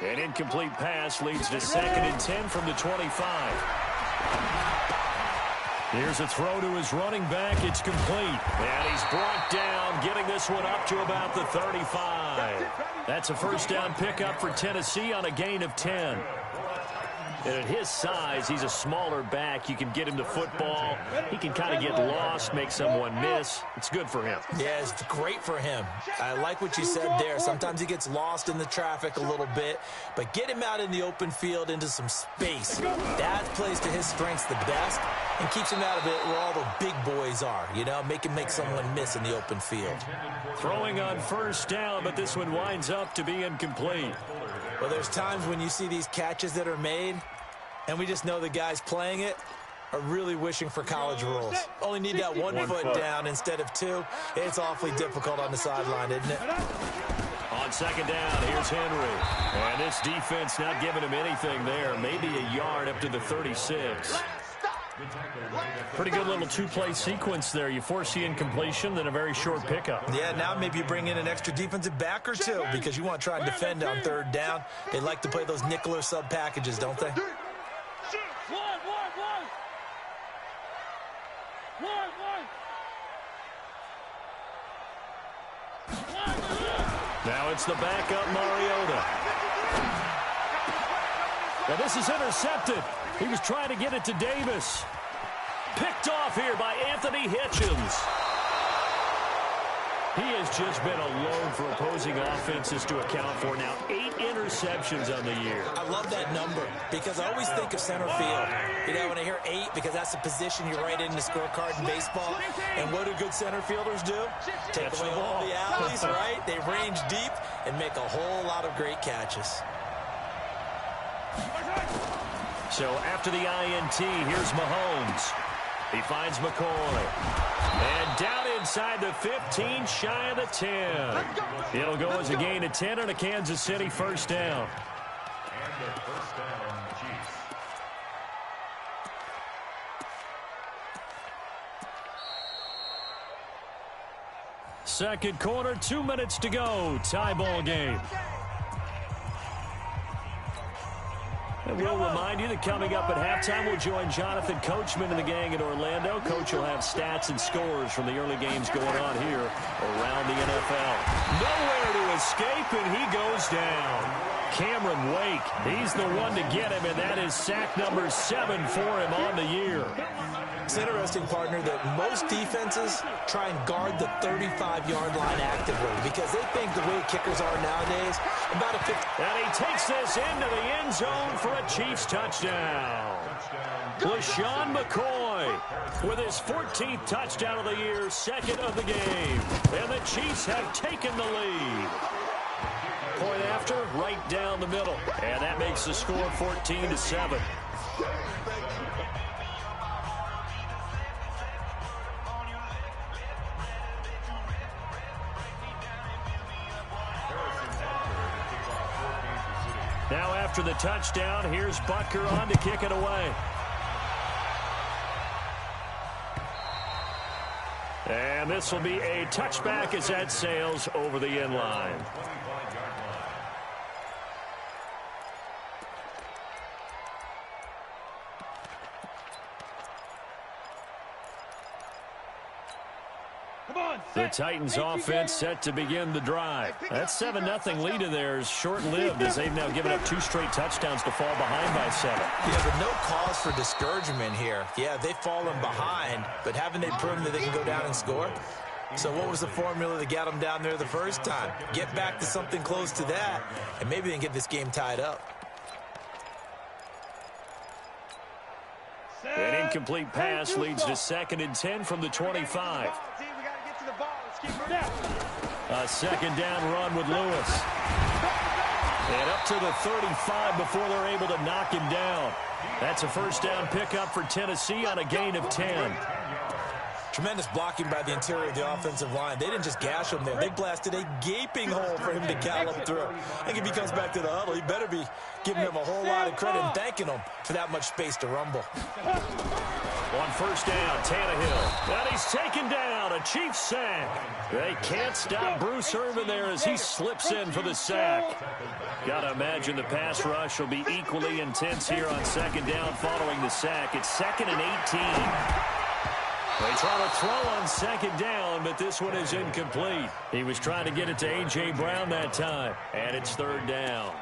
An incomplete pass leads to 2nd and 10 from the 25. Here's a throw to his running back. It's complete. And he's brought down, getting this one up to about the 35. That's a first down pickup for Tennessee on a gain of 10. And at his size, he's a smaller back. You can get him to football. He can kind of get lost, make someone miss. It's good for him. Yeah, it's great for him. I like what you said there. Sometimes he gets lost in the traffic a little bit, but get him out in the open field into some space. That plays to his strengths the best and keeps him out of it where all the big boys are, you know, make him make someone miss in the open field. Throwing on first down, but this one winds up to be incomplete. Well, there's times when you see these catches that are made, and we just know the guys playing it are really wishing for college rules. Only need that one foot down instead of 2. It's awfully difficult on the sideline, isn't it? On second down, here's Henry. And this defense not giving him anything there. Maybe a yard up to the 36. Pretty good little two-play sequence there. You force the incompletion, then a very short pickup. Yeah, now maybe you bring in an extra defensive back or two because you want to try and defend on third down. They like to play those nickel or sub packages, don't they? Now it's the backup Mariota. Now this is intercepted. He was trying to get it to Davis. Picked off here by Anthony Hitchens. He has just been a load for opposing offenses to account for. Now 8 interceptions on the year. I love that number because I always think of center field. You know, when I hear 8, because that's the position you write in the scorecard in baseball. And what do good center fielders do? Take away all the alleys, right? They range deep and make a whole lot of great catches. So after the INT, here's Mahomes. He finds McCoy. And down inside the 15, shy of the 10. It'll go as a gain of 10 and a Kansas City first down. And the first down, Chiefs. Second quarter, 2 minutes to go. Tie ball game. And we'll remind you that coming up at halftime, we'll join Jonathan Coachman and the gang in Orlando. Coach will have stats and scores from the early games going on here around the NFL. Nowhere to escape, and he goes down. Cameron Wake, he's the one to get him, and that is sack number 7 for him on the year. It's interesting, partner, that most defenses try and guard the 35-yard line actively because they think the way kickers are nowadays, about a 50. And he takes this into the end zone for a Chiefs touchdown. LaShawn McCoy with his 14th touchdown of the year, second of the game. And the Chiefs have taken the lead. Point after, right down the middle. And that makes the score 14-7. Now after the touchdown, here's Butker on to kick it away. And this will be a touchback as that sails over the end line. The Titans offense set to begin the drive. That 7-0 lead of theirs short-lived as they've now given up 2 straight touchdowns to fall behind by 7. Yeah, but no cause for discouragement here. Yeah, they've fallen behind, but haven't they proven that they can go down and score? So what was the formula that got them down there the first time? Get back to something close to that, and maybe they can get this game tied up. An incomplete pass leads to 2nd and 10 from the 25. A second down run with Lewis. And up to the 35 before they're able to knock him down. That's a first down pickup for Tennessee on a gain of 10. Tremendous blocking by the interior of the offensive line. They didn't just gash him there. They blasted a gaping hole for him to gallop through. I think if he comes back to the huddle, he better be giving him a whole lot of credit and thanking him for that much space to rumble. On first down, Tannehill. And he's taken down. A Chiefs sack. They can't stop Bruce Irvin there as he slips in for the sack. Got to imagine the pass rush will be equally intense here on second down following the sack. It's 2nd and 18. They try to throw on second down, but this one is incomplete. He was trying to get it to A.J. Brown that time, and it's 3rd down.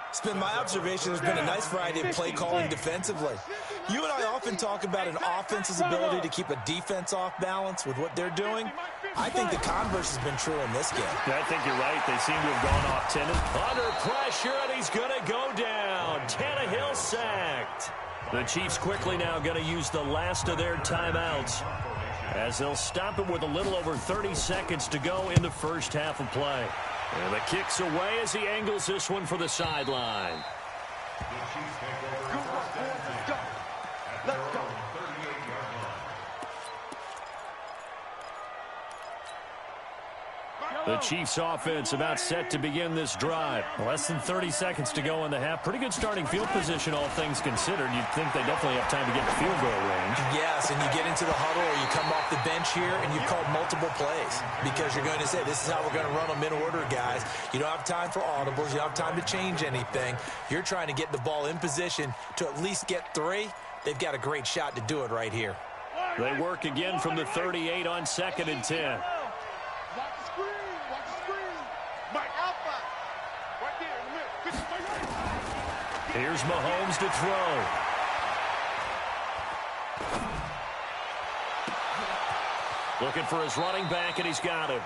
It's been my observation there's been a nice variety of play calling defensively. You and I often talk about an offense's ability to keep a defense off balance with what they're doing. I think the converse has been true in this game. I think you're right. They seem to have gone off tennis. Under pressure, and he's going to go down. Tannehill sacked. The Chiefs quickly now going to use the last of their timeouts as they'll stop it with a little over 30 seconds to go in the first half of play. And the kick's away as he angles this one for the sideline. The Chiefs offense about set to begin this drive. Less than 30 seconds to go in the half. Pretty good starting field position, all things considered. You'd think they definitely have time to get the field goal range. Yes, and you get into the huddle or you come off the bench here and you've called multiple plays because you're going to say, this is how we're going to run them in order, guys. You don't have time for audibles. You don't have time to change anything. You're trying to get the ball in position to at least get 3. They've got a great shot to do it right here. They work again from the 38 on 2nd and 10. Here's Mahomes to throw. Looking for his running back, and he's got him.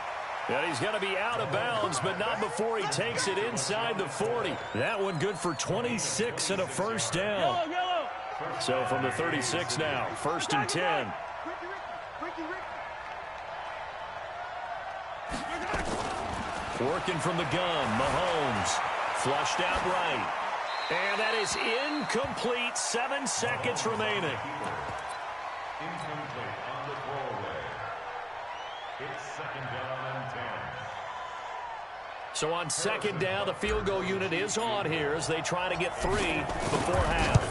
And he's going to be out of bounds, but not before he takes it inside the 40. That one good for 26 and a first down. So from the 36 now, 1st and 10. Working from the gun, Mahomes. Flushed out right. And that is incomplete. 7 seconds remaining. Incomplete on the throwaway. It's 2nd down and 10. So on 2nd down, the field goal unit is on here as they try to get 3 before half.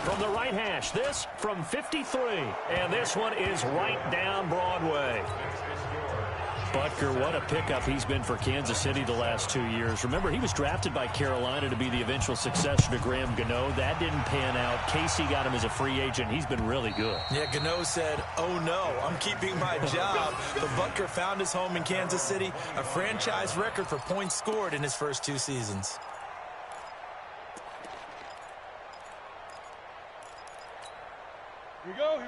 From the right hash, this from 53. And this one is right down Broadway. Butker, what a pickup he's been for Kansas City the last 2 years. Remember, he was drafted by Carolina to be the eventual successor to Graham Gano. That didn't pan out. Casey got him as a free agent. He's been really good. Yeah, Gano said, oh no, I'm keeping my job. But Butker found his home in Kansas City, a franchise record for points scored in his first 2 seasons.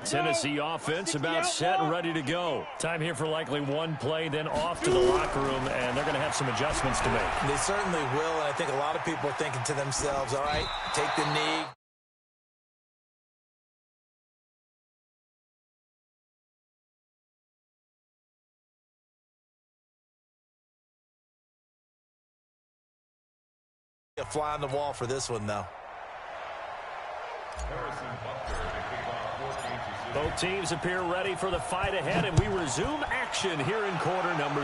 Tennessee offense about set and ready to go. Time here for likely one play, then off to the locker room, and they're going to have some adjustments to make. They certainly will, and I think a lot of people are thinking to themselves, all right, take the knee. A fly on the wall for this one, though. Both teams appear ready for the fight ahead, and we resume action here in quarter number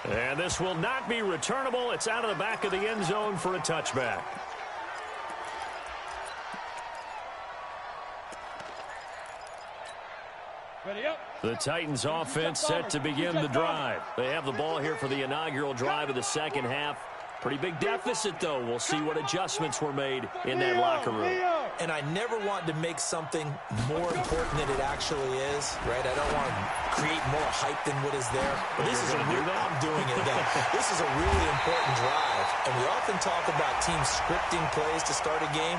3. And this will not be returnable. It's out of the back of the end zone for a touchback. The Titans offense set to begin the drive. They have the ball here for the inaugural drive of the second half. Pretty big deficit, though. We'll see what adjustments were made in that locker room. And I never want to make something more important than it actually is, right? I don't want to create more hype than what is there. But this is a real, I'm doing it again. This is a really important drive. And we often talk about teams scripting plays to start a game.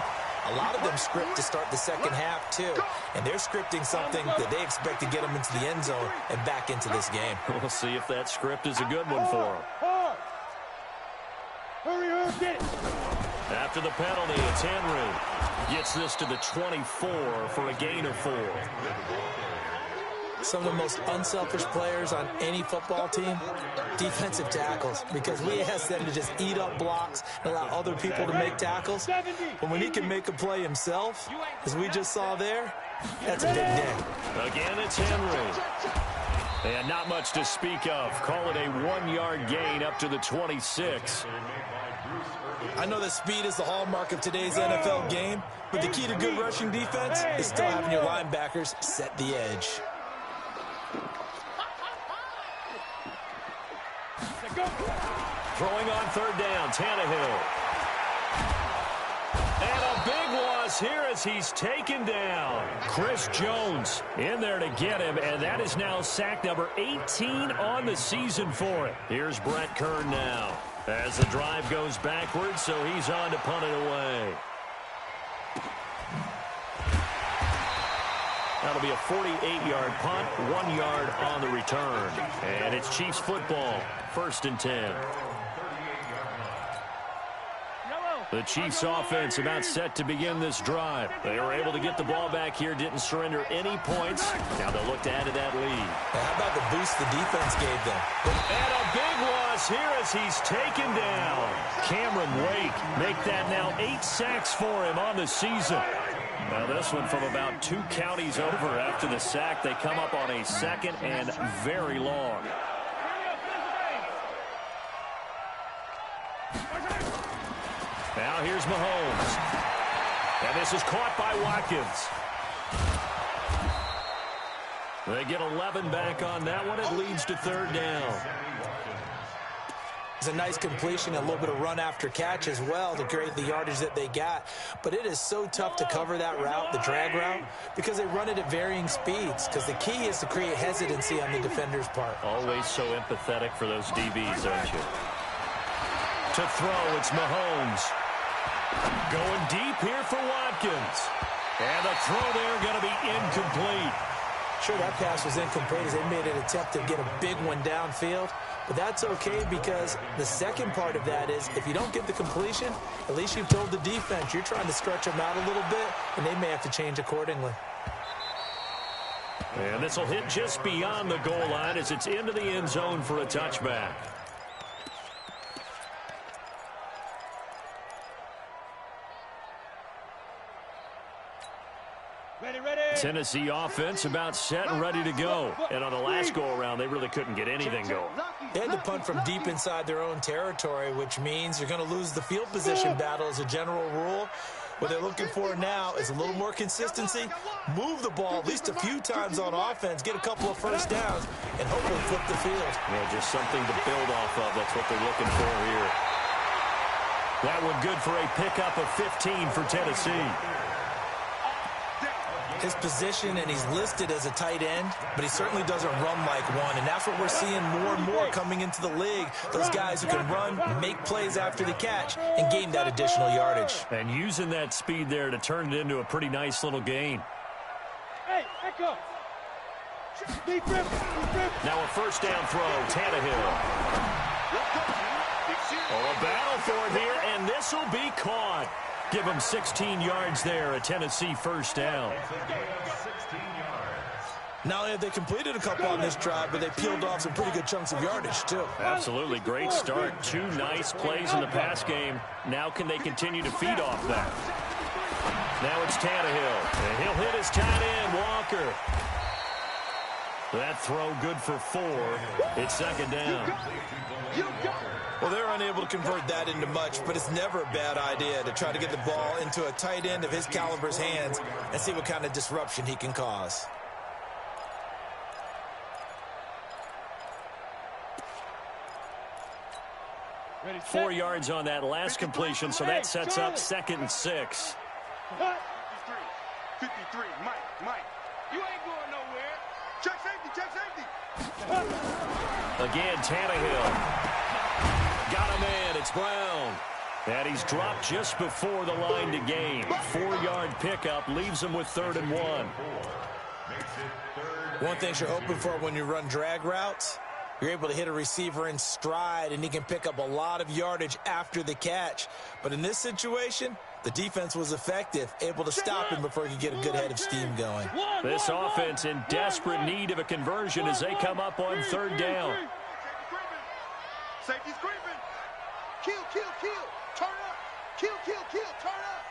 A lot of them script to start the second half, too. And they're scripting something that they expect to get them into the end zone and back into this game. We'll see if that script is a good one for them. After the penalty, it's Henry. Gets this to the 24 for a gain of 4. Some of the most unselfish players on any football team, defensive tackles, because we ask them to just eat up blocks and allow other people to make tackles. But when he can make a play himself, as we just saw there, that's a big day. Again, it's Henry. And not much to speak of. Call it a 1-yard gain up to the 26. I know that speed is the hallmark of today's NFL game, but the key to good rushing defense is still having your linebackers set the edge. Throwing on 3rd down, Tannehill. And a big loss here as he's taken down. Chris Jones in there to get him, and that is now sack number 18 on the season for it. Here's Brett Kern now as the drive goes backwards, so he's on to punt it away. That'll be a 48-yard punt, 1 yard on the return. And it's Chiefs football, 1st and 10. The Chiefs offense about set to begin this drive. They were able to get the ball back here, didn't surrender any points. Now they'll look to add to that lead. How about the boost the defense gave them? And a big loss here as he's taken down. Cameron Wake make that now 8 sacks for him on the season. Now this one from about 2 counties over after the sack. They come up on a 2nd and very long. Now here's Mahomes. And this is caught by Watkins. They get 11 back on that one. It leads to 3rd down. It's a nice completion, a little bit of run after catch as well to create the yardage that they got. But it is so tough to cover that route, the drag route, because they run it at varying speeds. Because the key is to create hesitancy on the defender's part. Always so empathetic for those DBs, aren't you? To throw, it's Mahomes. Going deep here for Watkins. And the throw there going to be incomplete. Sure, that pass was incomplete as they made an attempt to get a big one downfield. But that's okay because the second part of that is if you don't get the completion, at least you've told the defense you're trying to stretch them out a little bit, and they may have to change accordingly. And this will hit just beyond the goal line as it's into the end zone for a touchback. Tennessee offense about set and ready to go. And on the last go-around, they really couldn't get anything going. They had to punt from deep inside their own territory, which means you're going to lose the field position battle as a general rule. What they're looking for now is a little more consistency, move the ball at least a few times on offense, get a couple of first downs, and hopefully flip the field. Yeah, just something to build off of. That's what they're looking for here. That one good for a pickup of 15 for Tennessee. His position, and he's listed as a tight end, but he certainly doesn't run like one, and that's what we're seeing more and more coming into the league. Those guys who can run, make plays after the catch, and gain that additional yardage. And using that speed there to turn it into a pretty nice little gain. Hey, Echo. Now a first down throw, Tannehill. Oh, a battle for it here, and this will be caught. Give him 16 yards there, a Tennessee first down. Not only have they completed a couple on this drive, but they peeled off some pretty good chunks of yardage, too. Absolutely great start. 2 nice plays in the pass game. Now can they continue to feed off that? Now it's Tannehill. And he'll hit his tight end, Walker. That throw good for 4. It's second down. Well, they're unable to convert that into much, but it's never a bad idea to try to get the ball into a tight end of his caliber's hands and see what kind of disruption he can cause. Ready, 4 yards on that last completion, so that sets up 2nd and 6. 53, Mike. You ain't going nowhere. Check safety. Again, Tannehill. Got him in. It's Brown. And he's dropped just before the line to gain. 4-yard pickup leaves him with 3rd and 1. One thing you're hoping for when you run drag routes, you're able to hit a receiver in stride, and he can pick up a lot of yardage after the catch. But in this situation, the defense was effective, able to stop him before he could get a good head of steam going. This offense in desperate need of a conversion as they come up on 3rd down. Safety's creeping. Kill. Turn up. Kill. Turn up.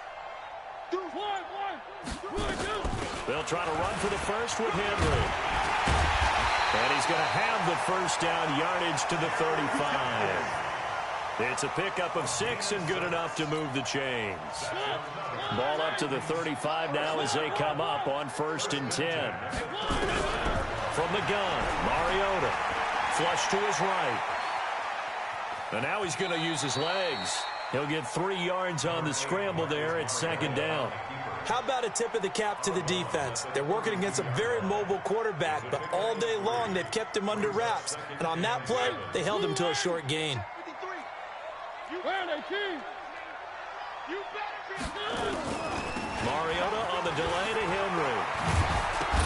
Do one. They'll try to run for the first with Henry. And he's going to have the first down, yardage to the 35. It's a pickup of 6 and good enough to move the chains. Ball up to the 35 now as they come up on 1st and 10. From the gun, Mariota. Flush to his right. And now he's going to use his legs. He'll get 3 yards on the scramble there at 2nd down. How about a tip of the cap to the defense? They're working against a very mobile quarterback, but all day long they've kept him under wraps. And on that play, they held him to a short gain. Mariota on the delay to Henry.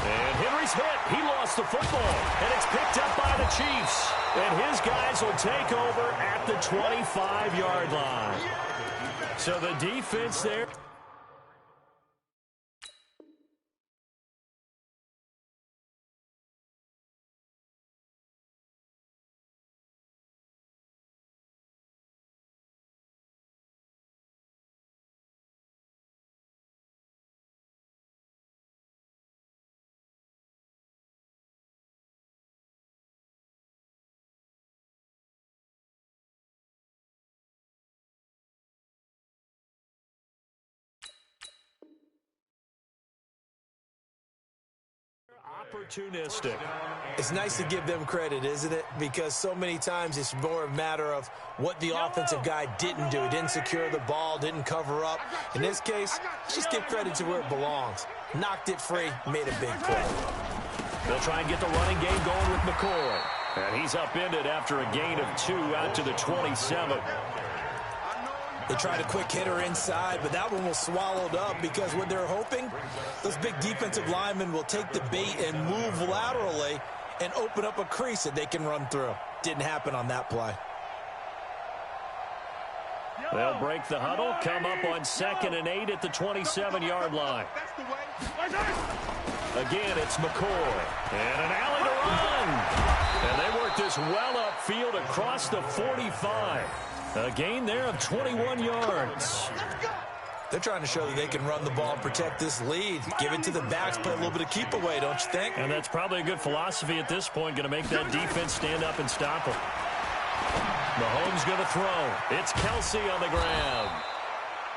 And Henry's hit. He lost the football. And it's picked up by the Chiefs. And his guys will take over at the 25-yard line. So the defense there. opportunistic. It's nice to give them credit, isn't it? Because so many times it's more a matter of what the offensive guy didn't do. He didn't secure the ball, didn't cover up. In this case, let's just give credit to where it belongs. Knocked it free, made a big play. They'll try and get the running game going with McCoy. And he's upended after a gain of 2 out to the 27. They tried a quick hitter inside, but that one was swallowed up because what they're hoping, those big defensive linemen will take the bait and move laterally and open up a crease that they can run through. Didn't happen on that play. They'll break the huddle, come up on 2nd and 8 at the 27-yard line. Again, it's McCoy. And an alley to run. And they work this well upfield across the 45. A gain there of 21 yards. They're trying to show that they can run the ball and protect this lead. Give it to the backs, play a little bit of keep away, don't you think? And that's probably a good philosophy at this point, going to make that defense stand up and stop them. Mahomes going to throw. It's Kelsey on the ground.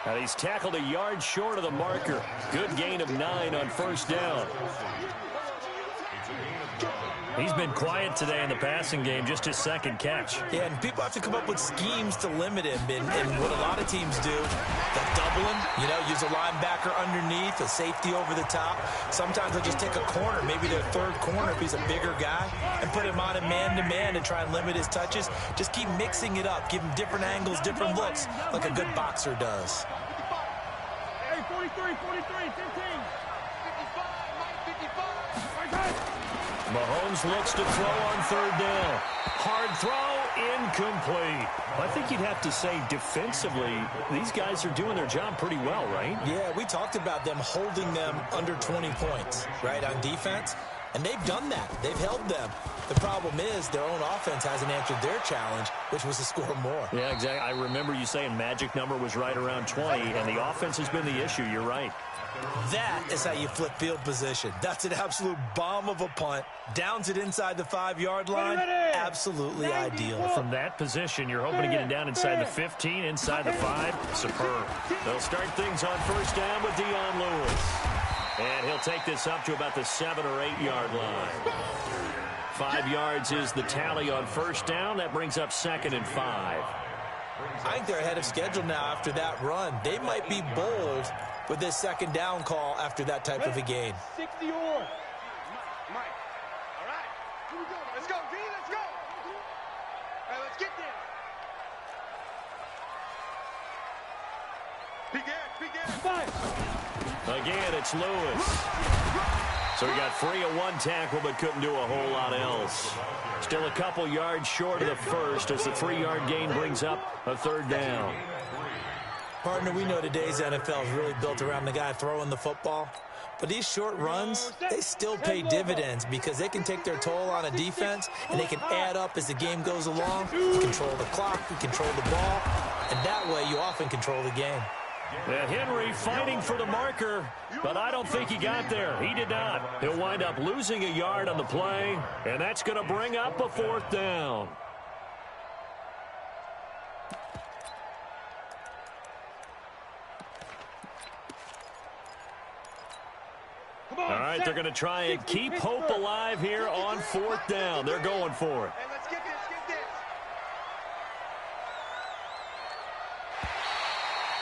And he's tackled a yard short of the marker. Good gain of 9 on 1st down. He's been quiet today in the passing game, just his 2nd catch. Yeah, and people have to come up with schemes to limit him. And what a lot of teams do, they'll double him, use a linebacker underneath, a safety over the top. Sometimes they'll just take a corner, maybe their 3rd corner if he's a bigger guy, and put him on a man-to-man to try and limit his touches. Just keep mixing it up. Give him different angles, different looks, like a good boxer does. Hey, 43, 15. 55. Mahomes looks to throw on 3rd down. Hard throw, incomplete. I think you'd have to say defensively, these guys are doing their job pretty well, right? Yeah, we talked about them holding them under 20 points, right, on defense. And they've done that. They've held them. The problem is their own offense hasn't answered their challenge, which was to score more. Yeah, exactly. I remember you saying magic number was right around 20, and the offense has been the issue. You're right. That is how you flip field position. That's an absolute bomb of a punt. Downs it inside the 5-yard line. Absolutely ideal. From that position, you're hoping to get it down inside the 15, inside the 5. Superb. They'll start things on 1st down with Dion Lewis. And he'll take this up to about the 7 or 8 yard line. 5 yards is the tally on 1st down. That brings up 2nd and 5. I think they're ahead of schedule now after that run. They might be bold with this 2nd down call after that type of a gain. 60 or. Mike. All right. Here we go. Let's go, D. Let's go. All right, let's get there. Begin. 5. Again, it's Lewis. So he got free of 1 tackle but couldn't do a whole lot else. Still a couple yards short of the 1st as the 3-yard gain brings up a 3rd down. Partner, we know today's NFL is really built around the guy throwing the football. But these short runs, they still pay dividends because they can take their toll on a defense and they can add up as the game goes along. You control the clock, you control the ball, and that way you often control the game. And Henry fighting for the marker, but I don't think he got there. He did not. He'll wind up losing a yard on the play, and that's going to bring up a 4th down. All right, they're going to try and keep hope alive here on 4th down. They're going for it. Let's get this.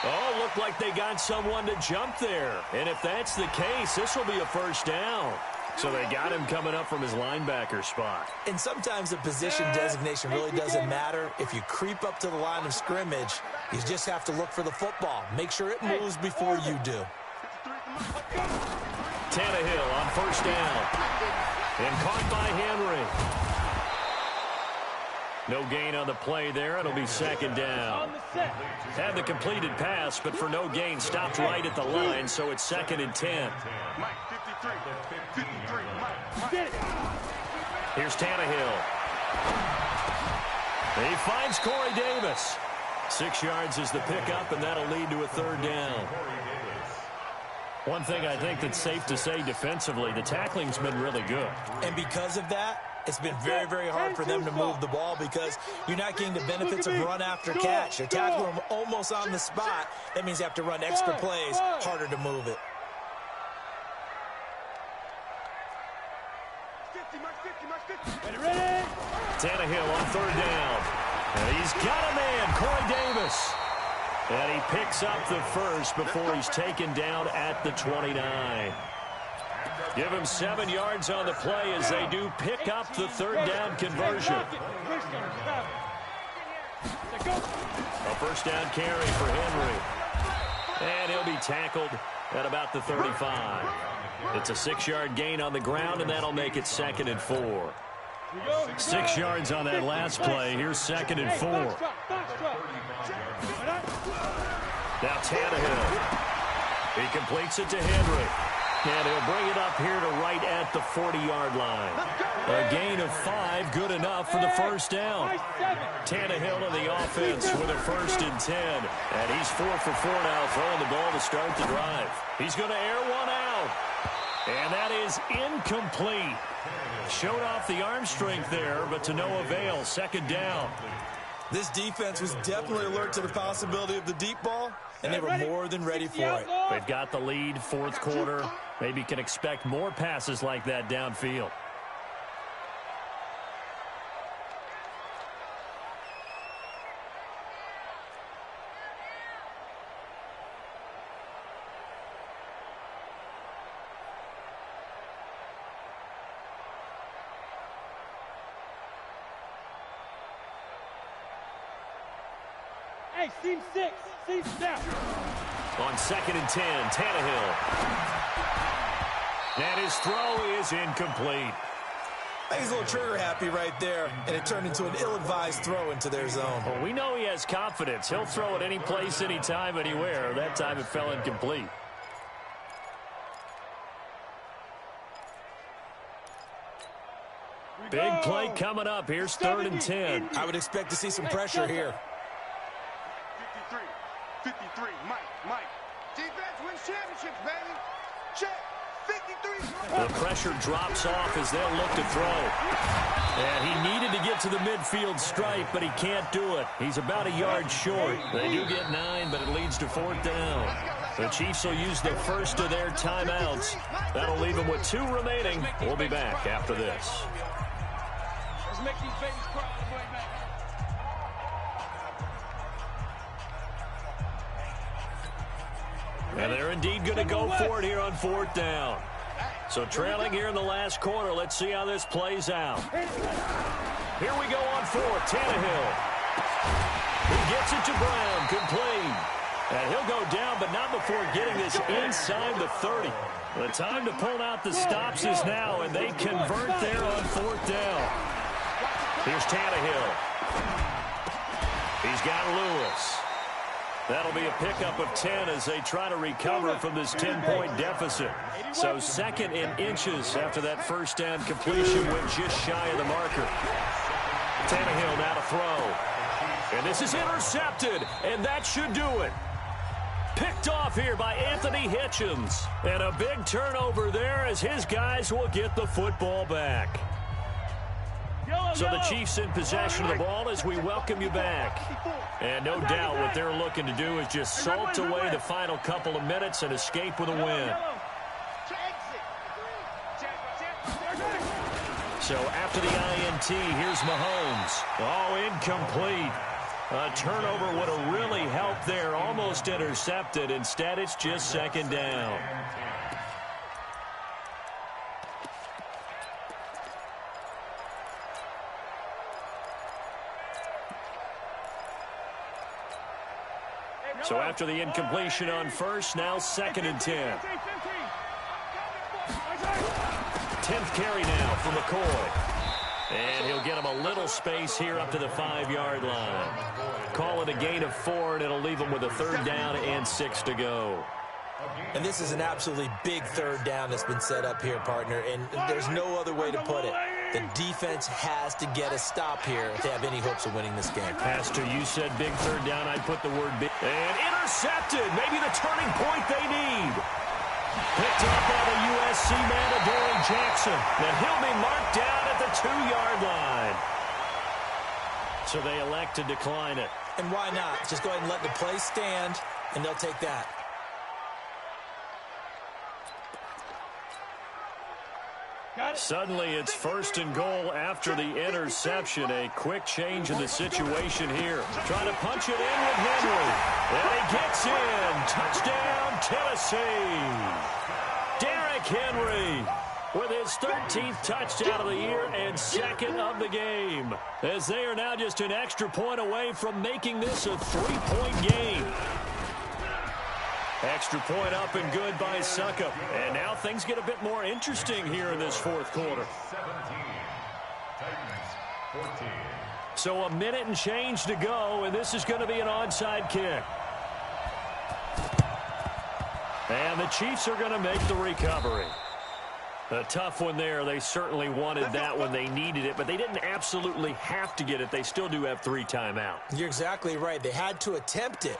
Oh, looked like they got someone to jump there. And if that's the case, this will be a 1st down. So they got him coming up from his linebacker spot. And sometimes the position designation really doesn't matter. If you creep up to the line of scrimmage, you just have to look for the football. Make sure it moves before you do. Tannehill on 1st down. And caught by Henry. No gain on the play there. It'll be 2nd down. Had the completed pass, but for no gain, stopped right at the line, so it's 2nd and 10. Mike, 53. Mike. Get it. Here's Tannehill. He finds Corey Davis. 6 yards is the pickup, and that'll lead to a 3rd down. One thing I think that's safe to say defensively, the tackling's been really good. And because of that, it's been very, very hard for them to move the ball because you're not getting the benefits of run after catch. You're tackling them almost on the spot. That means you have to run extra plays, harder to move it. Tannehill on third down. And he's got a man, Corey Davis. And he picks up the first before he's taken down at the 29. Give him 7 yards on the play as they do pick up the third down conversion. A first down carry for Henry. And he'll be tackled at about the 35. It's a 6-yard gain on the ground, and that'll make it 2nd and 4. 6 yards on that last play. Here's 2nd and 4. Now Tannehill. He completes it to Henry. And he'll bring it up here to right at the 40-yard line. A gain of 5, good enough for the first down. Tannehill in the offense with a 1st and 10. And he's 4 for 4 now, throwing the ball to start the drive. He's going to air one out. And that is incomplete. Showed off the arm strength there, but to no avail. 2nd down. This defense was definitely alert to the possibility of the deep ball, and they were more than ready for it. They've got the lead, 4th quarter. Maybe can expect more passes like that downfield. Hey, seam 6. Seam step. On 2nd and 10, Tannehill. And his throw is incomplete. He's a little trigger happy right there, and it turned into an ill-advised throw into their zone. Well, we know he has confidence. He'll throw it any place, anytime, anywhere. That time it fell incomplete. Big play coming up. Here's 3rd and 10. I would expect to see some pressure here. 53, Mike. Defense wins championships, baby. Check. 53. The pressure drops off as they'll look to throw. And he needed to get to the midfield stripe, but he can't do it. He's about a yard short. They do get 9, but it leads to 4th down. The Chiefs will use the first of their timeouts. That'll leave them with 2 remaining. We'll be back after this. Let's make these babies cry on the way back. And they're indeed going to go for it here on 4th down. So trailing here in the last quarter. Let's see how this plays out. Here we go on 4th. Tannehill. He gets it to Brown. Complete. And he'll go down, but not before getting this inside the 30. The time to pull out the stops is now, and they convert there on 4th down. Here's Tannehill. He's got Lewis. That'll be a pickup of 10 as they try to recover from this 10-point deficit. So 2nd in inches after that first down completion went just shy of the marker. Tannehill now to throw. And this is intercepted, and that should do it. Picked off here by Anthony Hitchens. And a big turnover there as his guys will get the football back. So the Chiefs in possession of the ball as we welcome you back. And no doubt what they're looking to do is just salt away the final couple of minutes and escape with a win. So after the INT, here's Mahomes. Oh, incomplete. A turnover would have really helped there. Almost intercepted. Instead, it's just 2nd down. So after the incompletion on 1st, now 2nd and 10. 10th carry now for McCoy. And he'll get him a little space here up to the 5-yard line. Call it a gain of 4, and it'll leave him with a 3rd down and 6 to go. And this is an absolutely big 3rd down that's been set up here, partner, and there's no other way to put it. The defense has to get a stop here if they have any hopes of winning this game. Pastor, you said big 3rd down. I put the word big. And intercepted. Maybe the turning point they need. Picked up by the USC man, Adoree Jackson. And he'll be marked down at the 2-yard line. So they elect to decline it. And why not? Just go ahead and let the play stand, and they'll take that. Got Suddenly it's 1st and goal after the interception. A quick change in the situation here. Trying to punch it in with Henry. And he gets in. Touchdown, Tennessee. Derrick Henry with his 13th touchdown of the year and 2nd of the game, as they are now just an extra point away from making this a 3-point game. Extra point up and good by Succop. And now things get a bit more interesting here in this 4th quarter. 17. Titans 14. So a minute and change to go, and this is going to be an onside kick. And the Chiefs are going to make the recovery. A tough one there. They certainly wanted that when they needed it, but they didn't absolutely have to get it. They still do have 3 timeouts. You're exactly right. They had to attempt it.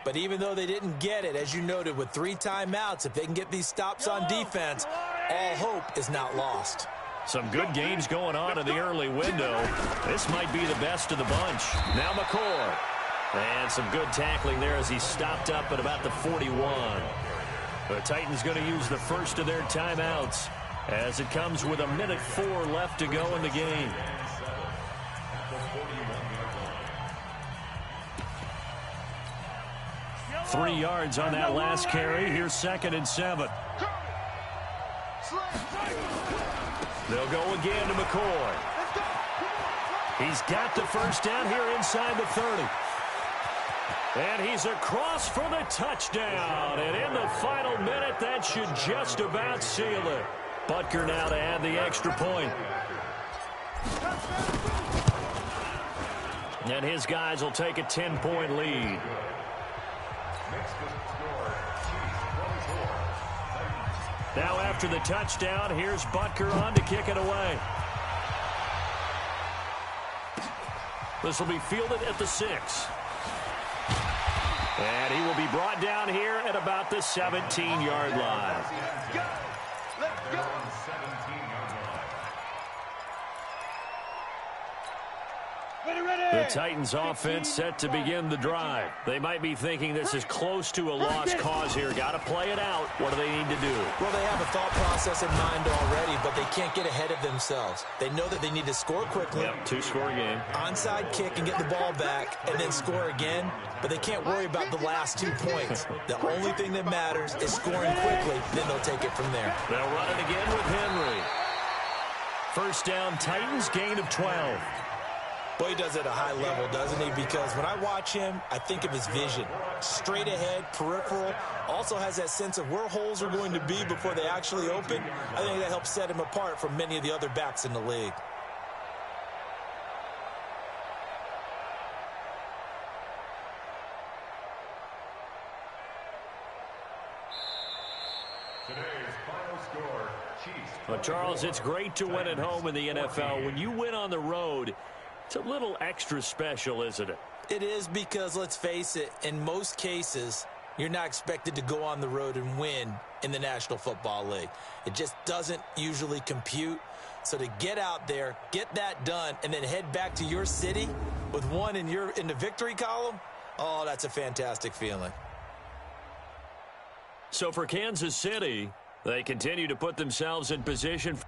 But even though they didn't get it, as you noted, with 3 timeouts, if they can get these stops on defense, all hope is not lost. Some good games going on in the early window. This might be the best of the bunch. Now McCoy. And some good tackling there as he stopped up at about the 41. The Titans going to use the first of their timeouts as it comes with 1:04 left to go in the game. Three yards on that last carry. Here's 2nd and 7. They'll go again to McCoy. He's got the first down here inside the 30. And he's across for the touchdown. And in the final minute, that should just about seal it. Butker now to add the extra point. And his guys will take a 10-point lead. Now after the touchdown, here's Butker on to kick it away. This will be fielded at the 6. And he will be brought down here at about the 17-yard line. Let's go. Let's go. 17-yard line. The Titans offense set to begin the drive. They might be thinking this is close to a lost cause here. Got to play it out. What do they need to do? Well, they have a thought process in mind already, but they can't get ahead of themselves. They know that they need to score quickly. Yep, 2-score game. Onside kick and get the ball back and then score again. But they can't worry about the last 2 points. The only thing that matters is scoring quickly. Then they'll take it from there. They'll run it again with Henry. First down, Titans, gain of 12. Boy, he does it at a high level, doesn't he? Because when I watch him, I think of his vision. Straight ahead, peripheral. Also has that sense of where holes are going to be before they actually open. I think that helps set him apart from many of the other backs in the league. Today's final score, Chiefs. Well, Charles, it's great to win at home in the NFL. When you win on the road, it's a little extra special, isn't it? It is because, let's face it, in most cases, you're not expected to go on the road and win in the National Football League. It just doesn't usually compute. So to get out there, get that done, and then head back to your city with one in the victory column, oh, that's a fantastic feeling. So for Kansas City, they continue to put themselves in position